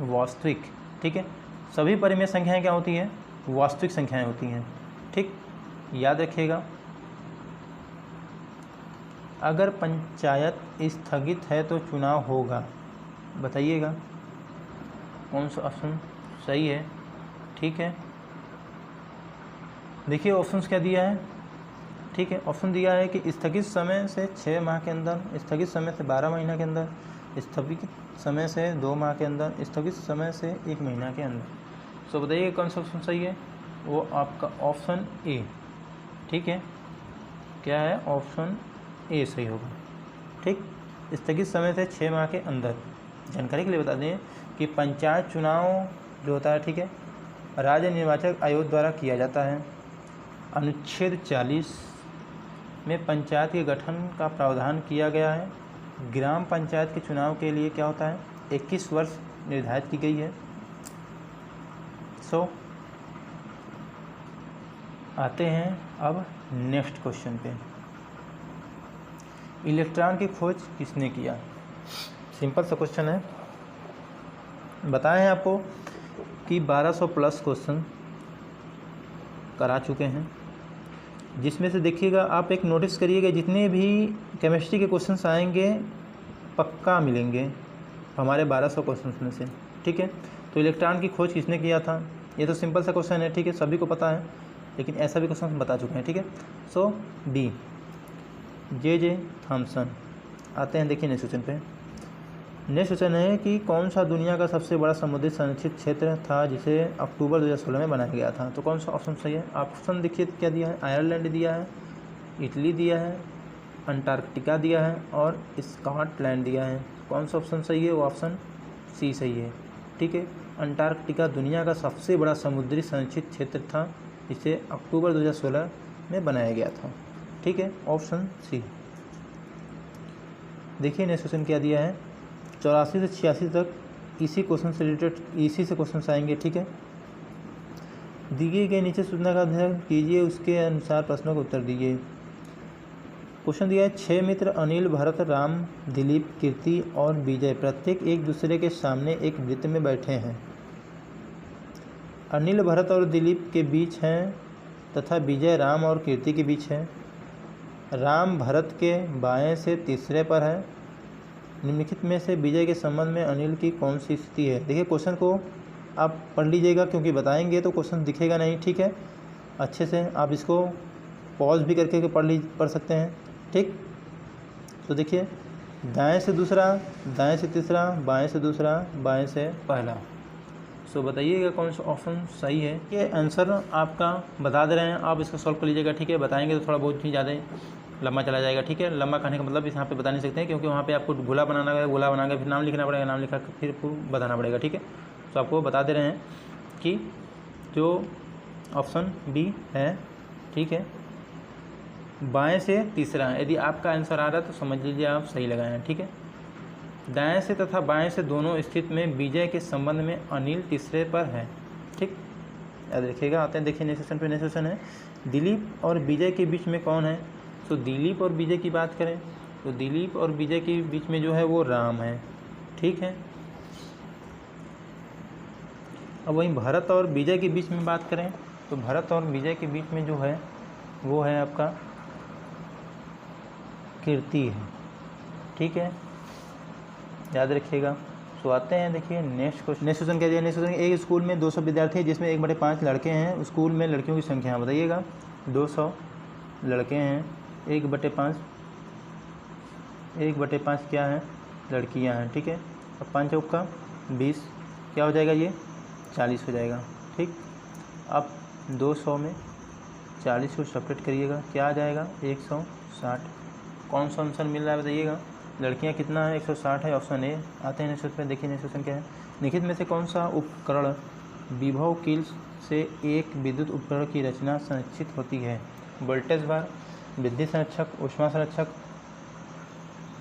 वास्तविक। ठीक है, सभी परिमेय संख्याएं क्या होती हैं, वास्तविक संख्याएं होती हैं। ठीक, याद रखिएगा। अगर पंचायत स्थगित है तो चुनाव होगा, बताइएगा कौन सा ऑप्शन सही है। ठीक है, देखिए ऑप्शंस क्या दिया है। ठीक है, ऑप्शन दिया है कि स्थगित समय से 6 माह के अंदर, स्थगित समय से 12 महीना के अंदर, स्थगित समय से 2 माह के अंदर, स्थगित समय से 1 महीना के अंदर। सो बताइए कौन सा ऑप्शन सही है, वो आपका ऑप्शन ए। ठीक है, क्या है, ऑप्शन ए सही होगा। ठीक, स्थगित समय से 6 माह के अंदर। जानकारी के लिए बता दें कि पंचायत चुनाव जो होता है, ठीक है, राज्य निर्वाचन आयोग द्वारा किया जाता है। अनुच्छेद 40 में पंचायत के गठन का प्रावधान किया गया है। ग्राम पंचायत के चुनाव के लिए क्या होता है, 21 वर्ष निर्धारित की गई है। सो आते हैं अब नेक्स्ट क्वेश्चन पे। इलेक्ट्रॉन की खोज किसने किया? सिंपल सा क्वेश्चन है। बताए हैं आपको कि 1200 प्लस क्वेश्चन करा चुके हैं, जिसमें से देखिएगा आप एक नोटिस करिएगा, जितने भी केमिस्ट्री के क्वेश्चंस आएंगे पक्का मिलेंगे हमारे 1200 क्वेश्चंस में से, ठीक है। तो इलेक्ट्रॉन की खोज किसने किया था, ये तो सिंपल सा क्वेश्चन है, ठीक है, सभी को पता है, लेकिन ऐसा भी क्वेश्चन बता चुके हैं, ठीक है। सो डी जे थॉमसन। आते हैं देखिए नेक्स्ट क्वेश्चन पे। नेक्स्ट क्वेश्चन है कि कौन सा दुनिया का सबसे बड़ा समुद्री संरक्षित क्षेत्र था जिसे अक्टूबर 2016 में बनाया गया था? तो कौन सा ऑप्शन सही है? ऑप्शन देखिए क्या दिया है, आयरलैंड दिया है, इटली दिया है, अंटार्कटिका दिया है और स्कॉटलैंड दिया है। कौन सा ऑप्शन सही है? वो ऑप्शन सी सही है, ठीक है। अंटार्कटिका दुनिया का सबसे बड़ा समुद्री संरक्षित क्षेत्र था जिसे अक्टूबर 2016 में बनाया गया था, ठीक है, ऑप्शन सी। देखिए नेक्स्ट क्वेश्चन क्या दिया है, 84 से 86 तक इसी क्वेश्चन से रिलेटेड इसी से क्वेश्चन आएंगे, ठीक है। दिए गए नीचे सूचना का अध्ययन कीजिए, उसके अनुसार प्रश्नों का उत्तर दीजिए। क्वेश्चन दिया है 6 मित्र अनिल, भरत, राम, दिलीप, कीर्ति और विजय प्रत्येक एक दूसरे के सामने एक वृत्त में बैठे हैं। अनिल भरत और दिलीप के बीच हैं तथा विजय राम और कीर्ति के बीच है। राम भरत के बाएं से तीसरे पर है। निम्नलिखित में से विजय के संबंध में अनिल की कौन सी स्थिति है? देखिए क्वेश्चन को आप पढ़ लीजिएगा, क्योंकि बताएंगे तो क्वेश्चन दिखेगा नहीं, ठीक है। अच्छे से आप इसको पॉज भी करके पढ़ सकते हैं, ठीक। तो देखिए दाएं से दूसरा, दाएं से तीसरा, बाएं से दूसरा, बाएं से पहला। सो बताइएगा कौन सा ऑप्शन सही है। ये आंसर आपका बता दे रहे हैं, आप इसको सॉल्व कर लीजिएगा, ठीक है। बताएंगे तो थोड़ा बहुत ही ज़्यादा लंबा चला जाएगा, ठीक है। लंबा कहने का मतलब इस यहाँ पे बता नहीं सकते हैं, क्योंकि वहाँ पे आपको गोला बनाना है, गोला बना के फिर नाम लिखना पड़ेगा, नाम लिखा फिर बताना पड़ेगा, ठीक है। तो आपको बता दे रहे हैं कि जो ऑप्शन बी है, ठीक है, बाएं से तीसरा। यदि आपका आंसर आ रहा है तो समझ लीजिए आप सही लगाए हैं, ठीक है। दाएं से तथा बाएं से दोनों स्थिति में विजय के संबंध में अनिल तीसरे पर है, ठीक, याद रखिएगा। आते हैं देखिए नेक्स्ट क्वेश्चन पे। नेक्स्ट क्वेश्चन है दिलीप और विजय के बीच में कौन है? तो दिलीप और विजय की बात करें तो दिलीप और विजय के बीच में जो है वो राम है, ठीक है। अब वहीं भरत और विजय के बीच में बात करें तो भरत और विजय के बीच में जो है वो है आपका कीर्ति है, ठीक है, याद रखिएगा। सो आते हैं देखिए नेक्स्ट क्वेश्चन क्या दिया। नेक्स्ट क्वेश्चन, एक स्कूल में 200 विद्यार्थी हैं जिसमें 1/5 लड़के हैं। स्कूल में लड़कियों की संख्या बताइएगा। 200 लड़के हैं, 1/5 क्या है? लड़कियां हैं, ठीक है। अब 5 चौका 20, क्या हो जाएगा? ये 40 हो जाएगा, ठीक। अब 200 में 40 को सेपरेट करिएगा, क्या आ जाएगा? 160। कौन सा आंसर मिल रहा है बताइएगा। लड़कियां कितना है? 160 है, ऑप्शन ए। आते हैं नेक्स्ट क्वेश्चन, देखिए नेक्स्ट क्वेश्चन क्या है। निम्नलिखित में से कौन सा उपकरण विभव कील से एक विद्युत उपकरण की रचना संरक्षित होती है? वोल्टेज बार, विद्युत संरक्षक, ऊष्मा संरक्षक,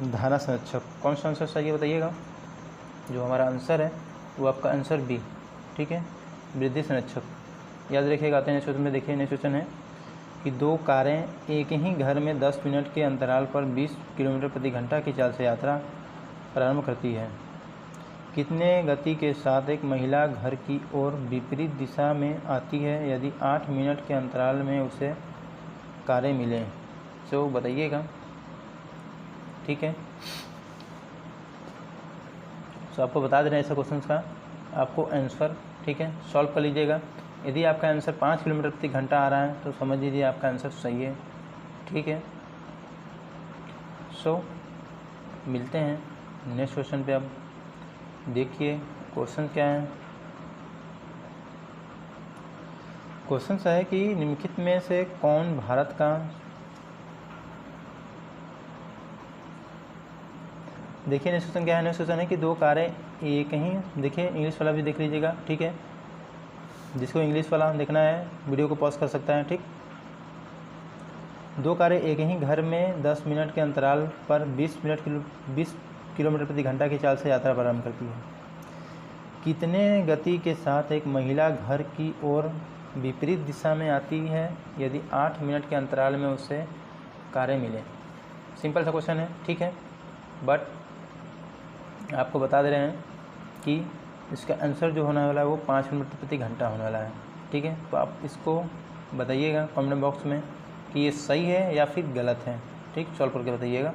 धारा संरक्षक। कौन सा आंसर सही है बताइएगा। जो हमारा आंसर है वो आपका आंसर बी, ठीक है, विद्युत संरक्षक। याद रखिएगा। आते हैं नेक्स्ट क्वेश्चन में, देखिए नेक्स्ट क्वेश्चन है कि 2 कारें एक ही घर में 10 मिनट के अंतराल पर 20 किलोमीटर प्रति घंटा की चाल से यात्रा प्रारंभ करती है। कितने गति के साथ एक महिला घर की ओर विपरीत दिशा में आती है यदि 8 मिनट के अंतराल में उसे कारें मिलें? तो बताइएगा, ठीक है। तो आपको बता दे रहे हैं ऐसे क्वेश्चन का आपको आंसर, ठीक है, सॉल्व कर लीजिएगा। यदि आपका आंसर 5 किलोमीटर प्रति घंटा आ रहा है तो समझ लीजिए आपका आंसर सही है, ठीक है। सो मिलते हैं नेक्स्ट क्वेश्चन पे। अब देखिए क्वेश्चन क्या है। क्वेश्चन है कि निम्नलिखित में से कौन भारत का, देखिए नेक्स्ट क्वेश्चन क्या है। नेक्स्ट क्वेश्चन है कि 2 कारें एक ही, देखिए इंग्लिश वाला भी देख लीजिएगा, ठीक है। जिसको इंग्लिश वाला देखना है वीडियो को पॉज कर सकता है, ठीक। 2 कारें एक ही घर में 10 मिनट के अंतराल पर 20 किलोमीटर प्रति घंटा की चाल से यात्रा प्रारंभ करती है। कितने गति के साथ एक महिला घर की ओर विपरीत दिशा में आती है यदि 8 मिनट के अंतराल में उसे कारें मिले? सिंपल सा क्वेश्चन है, ठीक है, बट आपको बता दे रहे हैं कि इसका आंसर जो होने वाला है वो 5 किलोमीटर प्रति घंटा होने वाला है, ठीक है। तो आप इसको बताइएगा कमेंट बॉक्स में कि ये सही है या फिर गलत है, ठीक, सॉल्व करके बताइएगा।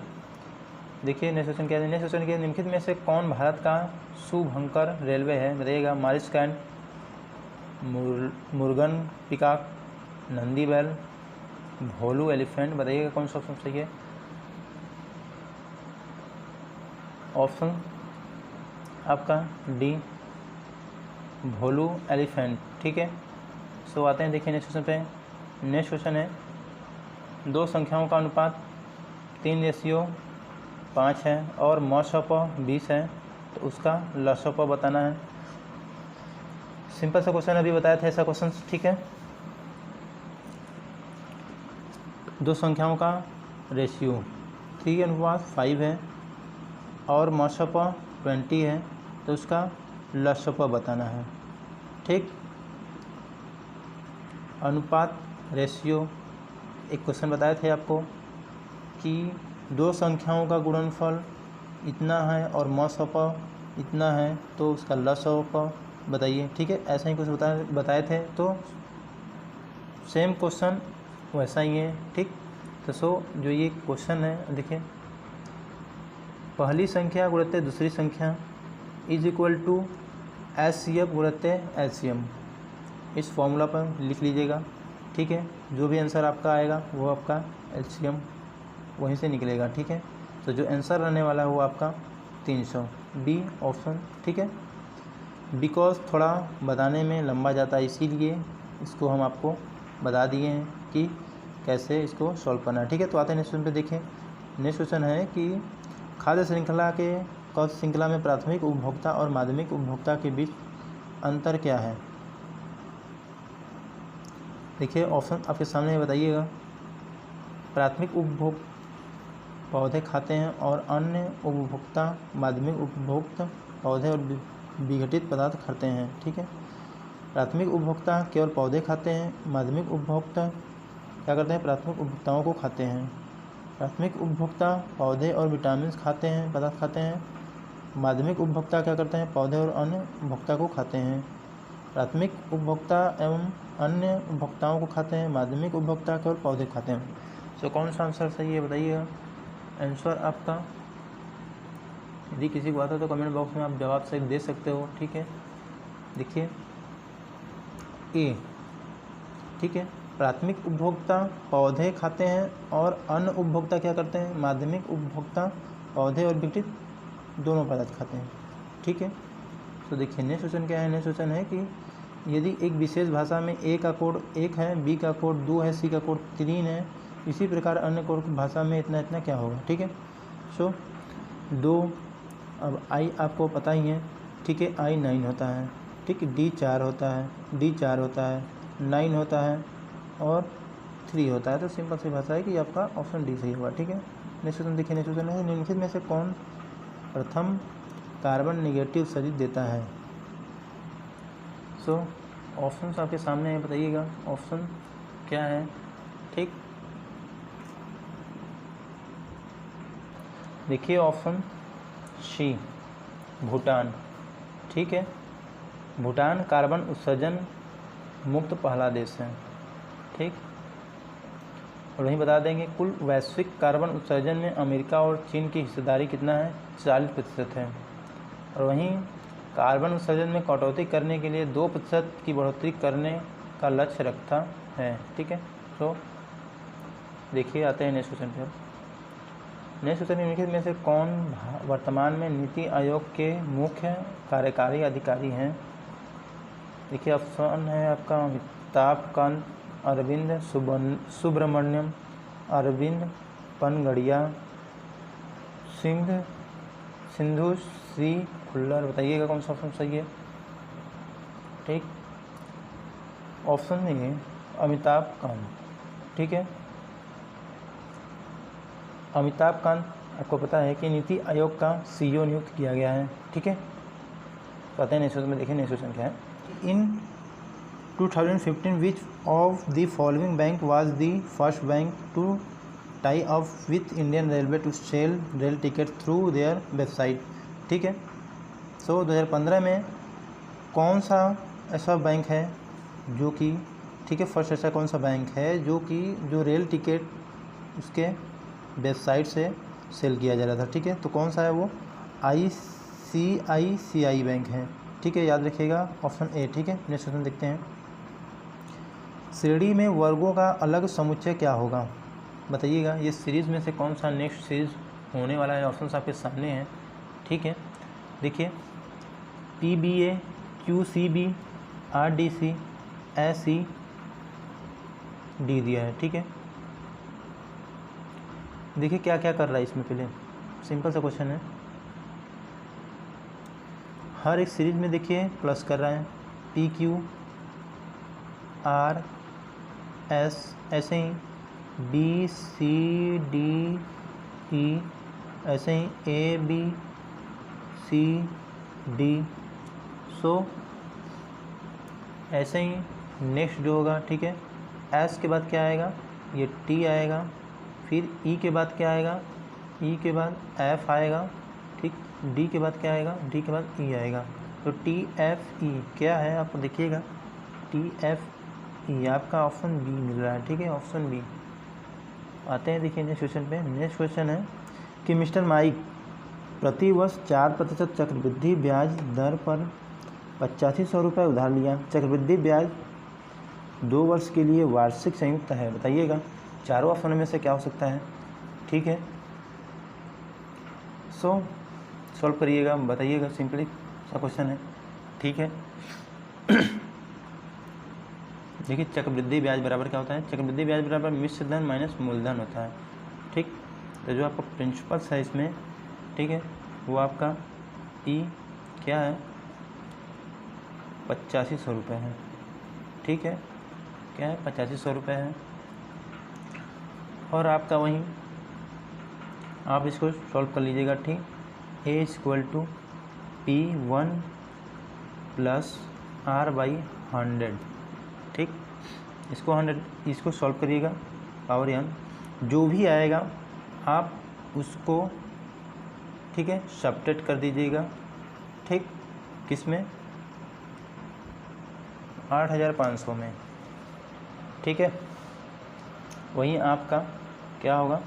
देखिए नेक्स्ट क्वेश्चन क्या है। नेक्स्ट क्वेश्चन क्या है, निम्नलिखित में से कौन भारत का शुभंकर रेलवे है? बताइएगा। मारिस्कैंड, मुर्गन पिकॉक, नंदी बैल, भोलू एलिफेंट। बताइएगा कौन सा ऑप्शन सही है। ऑप्शन आपका डी, भोलू एलिफेंट, ठीक है। सो आते हैं देखिए नेक्स्ट क्वेश्चन पे। नेक्स्ट क्वेश्चन है, दो संख्याओं का अनुपात 3:5 है और मौसप 20 है, तो उसका लसप बताना है। सिंपल सा क्वेश्चन अभी बताया था ऐसा क्वेश्चन, ठीक है। दो संख्याओं का रेशियो 3:5 है और मौसप 20 है, तो उसका लसप बताना है, ठीक। अनुपात रेशियो एक क्वेश्चन बताए थे आपको कि दो संख्याओं का गुणनफल इतना है और मौसप इतना है, तो उसका लसप बताइए, ठीक है। ऐसा ही कुछ बताए थे, तो सेम क्वेश्चन वैसा ही है, ठीक। तो जो ये क्वेश्चन है, देखिए, पहली संख्या गुणित दूसरी संख्या इज इक्वल टू HCF गुणित LCM। इस फॉर्मूला पर लिख लीजिएगा, ठीक है। जो भी आंसर आपका आएगा वो आपका LCM वहीं से निकलेगा, ठीक है। तो जो आंसर रहने वाला है वो आपका 300, बी ऑप्शन, ठीक है। बिकॉज थोड़ा बताने में लंबा जाता है, इसीलिए इसको हम आपको बता दिए हैं कि कैसे इसको सॉल्व करना है, ठीक है। तो आते हैं नेक्स्ट क्वेश्चन पे। देखिए नेक्स्ट क्वेश्चन है कि खाद्य श्रृंखला में प्राथमिक उपभोक्ता और माध्यमिक उपभोक्ता के बीच अंतर क्या है? देखिए ऑप्शन आपके सामने बताइएगा। प्राथमिक उपभोक्ता पौधे खाते हैं और अन्य उपभोक्ता माध्यमिक उपभोक्ता पौधे और विघटित पदार्थ खाते हैं, ठीक है। प्राथमिक उपभोक्ता केवल पौधे खाते हैं, माध्यमिक उपभोक्ता क्या करते हैं? प्राथमिक उपभोक्ताओं को खाते हैं। प्राथमिक उपभोक्ता पौधे और विटामिन खाते हैं, पदार्थ खाते हैं। माध्यमिक उपभोक्ता क्या करते हैं? पौधे और अन्य उपभोक्ता को खाते हैं। प्राथमिक उपभोक्ता एवं अन्य उपभोक्ताओं को खाते हैं, माध्यमिक उपभोक्ता केवल पौधे खाते हैं। तो कौन सा आंसर सही है बताइएगा। आंसर आपका, यदि किसी को आता है तो कमेंट बॉक्स में आप जवाब सही दे सकते हो, ठीक है। देखिए ए, ठीक है। प्राथमिक उपभोक्ता पौधे खाते हैं और अन्य उपभोक्ता क्या करते हैं? माध्यमिक उपभोक्ता पौधे और विघटित दोनों पदार्थ खाते हैं, ठीक है। तो देखिए नेक्स्ट क्वेश्चन क्या है। नेक्स्ट क्वेश्चन है कि यदि एक विशेष भाषा में ए का कोड 1 है, बी का कोड 2 है, सी का कोड 3 है, इसी प्रकार अन्य कोड भाषा में इतना इतना क्या होगा, ठीक है। सो 2, अब आई आपको पता ही है, ठीक है। आई 9 होता है, ठीक। डी 4 होता है, 9 होता है और 3 होता है। तो सिंपल सी भाषा है कि आपका ऑप्शन डी सही होगा, ठीक है। नेक्स्ट क्वेश्चन देखिए। नेक्स्ट क्वेश्चन है निम्नलिखित में से कौन प्रथम कार्बन नेगेटिव सदिश देता है? सो ऑप्शंस आपके सामने है, बताइएगा ऑप्शन क्या है, ठीक। देखिए ऑप्शन सी, भूटान, ठीक है। भूटान कार्बन उत्सर्जन मुक्त पहला देश है, ठीक। और वहीं बता देंगे कुल वैश्विक कार्बन उत्सर्जन में अमेरिका और चीन की हिस्सेदारी कितना है? 40% है। और वहीं कार्बन उत्सर्जन में कटौती करने के लिए 2% की बढ़ोतरी करने का लक्ष्य रखता है, ठीक है। तो देखिए आते हैं नेक्स्ट क्वेश्चन पर। नेक्स्ट क्वेश्चन निम्नलिखित में से कौन वर्तमान में नीति आयोग के मुख्य कार्यकारी अधिकारी हैं? देखिए ऑप्शन है आपका अमिताभ कांत, अरविंद सुब्रमण्यम, अरविंद पनगड़िया, सिंधु सी खुल्लर। बताइएगा कौन सा ऑप्शन सही है, ठीक। ऑप्शन नहीं है अमिताभ कांत, ठीक है। अमिताभ कांत आपको पता है कि नीति आयोग का CEO नियुक्त किया गया है, ठीक है। तो आते हैं नेक्स्ट क्वेश्चन में, देखिए नेक्स्ट क्वेश्चन क्या है। In 2015 which of the following bank was the first bank to tie up with Indian railway to sell rail ticket through their website, ठीक है। सो 2015 में कौन सा ऐसा बैंक है जो कि, ठीक है, फर्स्ट ऐसा कौन सा बैंक है जो रेल टिकट उसके वेबसाइट से सेल किया जा रहा था, ठीक है। तो कौन सा है वो, ICICI बैंक है, ठीक है, याद रखिएगा ऑप्शन ए, ठीक है। नेक्स्ट क्वेश्चन देखते हैं। श्रेणी में वर्गों का अलग समुच्चय क्या होगा, बताइएगा। ये सीरीज़ में से कौन सा नेक्स्ट सीरीज होने वाला है, ऑप्शन आपके सामने हैं, ठीक है। देखिए PBA, QCB, RDC, SED दिया है, ठीक है। देखिए क्या क्या कर रहा है इसमें, पहले सिंपल सा क्वेश्चन है। हर एक सीरीज में देखिए प्लस कर रहा है, PQ, RS, ऐसे ही BCDE, ऐसे ही ABCD। सो ऐसे ही नेक्स्ट जो होगा, ठीक है, S के बाद क्या आएगा, ये T आएगा, फिर E के बाद क्या आएगा, E के बाद F आएगा, ठीक। D के बाद क्या आएगा, D के बाद E आएगा। तो TFE क्या है आपको देखिएगा, TFE आपका ऑप्शन बी मिल रहा है, ठीक है, ऑप्शन बी। आते हैं देखिए नेक्स्ट क्वेश्चन पे। नेक्स्ट क्वेश्चन है कि मिस्टर माइक प्रति वर्ष 4% चक्रवृद्धि ब्याज दर पर 8500 रुपये उधार लिया। चक्रवृद्धि ब्याज 2 वर्ष के लिए वार्षिक संयुक्त है, बताइएगा चारों ऑप्शन में से क्या हो सकता है, ठीक है। सो सॉल्व करिएगा, बताइएगा, सिंपली सा क्वेश्चन है, ठीक है। देखिए चक्रवृद्धि ब्याज बराबर क्या होता है, चक्रवृद्धि ब्याज बराबर मिश्र धन माइनस मूलधन होता है, ठीक। तो जो आपका प्रिंसिपल्स है इसमें, ठीक है, वो आपका E क्या है, 8500 रुपये है, ठीक है, क्या है, 8500 रुपये है। और आपका वहीं आप इसको सॉल्व कर लीजिएगा, ठीक। A = P1 + R/100, ठीक। इसको सॉल्व करिएगा, पावर n जो भी आएगा आप उसको, ठीक है, सब्ट्रैक्ट कर दीजिएगा, ठीक। किस में, 8500 में, ठीक है। वहीं आपका क्या होगा,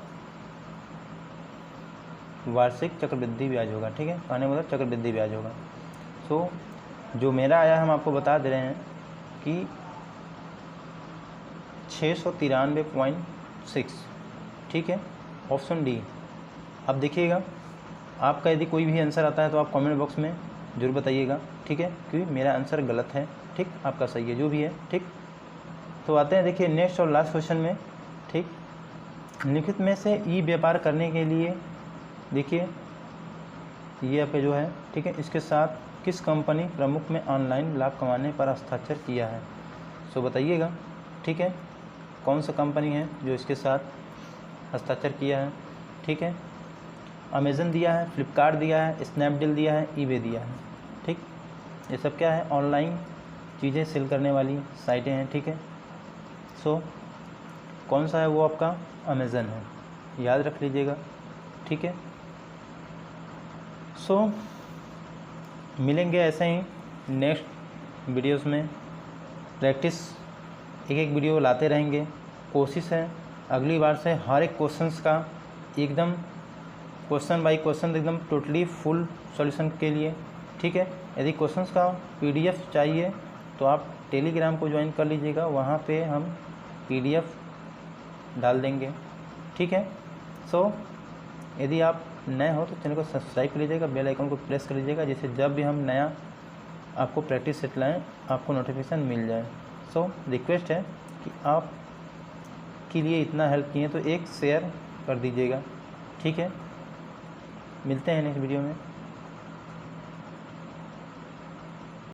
वार्षिक चक्रवृद्धि ब्याज होगा, ठीक है, कहने मतलब चक्रवृद्धि ब्याज होगा। सो जो मेरा आया हम आपको बता दे रहे हैं कि 693.6, ठीक है, ऑप्शन डी। अब देखिएगा आपका यदि कोई भी आंसर आता है तो आप कमेंट बॉक्स में ज़रूर बताइएगा, ठीक है, क्योंकि मेरा आंसर गलत है, ठीक, आपका सही है, जो भी है, ठीक। तो आते हैं देखिए नेक्स्ट और लास्ट क्वेश्चन में, ठीक। निम्नलिखित में से ई व्यापार करने के लिए, देखिए ये आपका जो है, ठीक है, इसके साथ किस कंपनी प्रमुख में ऑनलाइन लाभ कमाने पर हस्ताक्षर किया है, सो बताइएगा, ठीक है, कौन सा कंपनी है जो इसके साथ हस्ताक्षर किया है, ठीक है। अमेज़न दिया है, फ्लिपकार्ट दिया है, स्नैपडील दिया है, ईबे दिया है, ठीक। ये सब क्या है, ऑनलाइन चीज़ें सेल करने वाली साइटें हैं, ठीक है। सो कौन सा है वो आपका अमेज़न है, याद रख लीजिएगा, ठीक है। सो मिलेंगे ऐसे ही नेक्स्ट वीडियोस में, प्रैक्टिस एक वीडियो लाते रहेंगे। कोशिश है अगली बार से हर एक क्वेश्चंस का एकदम क्वेश्चन बाय क्वेश्चन एकदम टोटली फुल सॉल्यूशन के लिए, ठीक है। यदि क्वेश्चंस का PDF चाहिए तो आप टेलीग्राम को ज्वाइन कर लीजिएगा, वहाँ पे हम PDF डाल देंगे, ठीक है। सो यदि आप नए हो तो चैनल को सब्सक्राइब कर लीजिएगा, बेल आइकन को प्रेस कर लीजिएगा, जिससे जब भी हम नया आपको प्रैक्टिस सेट लाएँ आपको नोटिफिकेशन मिल जाए। सो रिक्वेस्ट है कि आप के लिए इतना हेल्प किए तो एक शेयर कर दीजिएगा, ठीक है। मिलते हैं नेक्स्ट वीडियो में।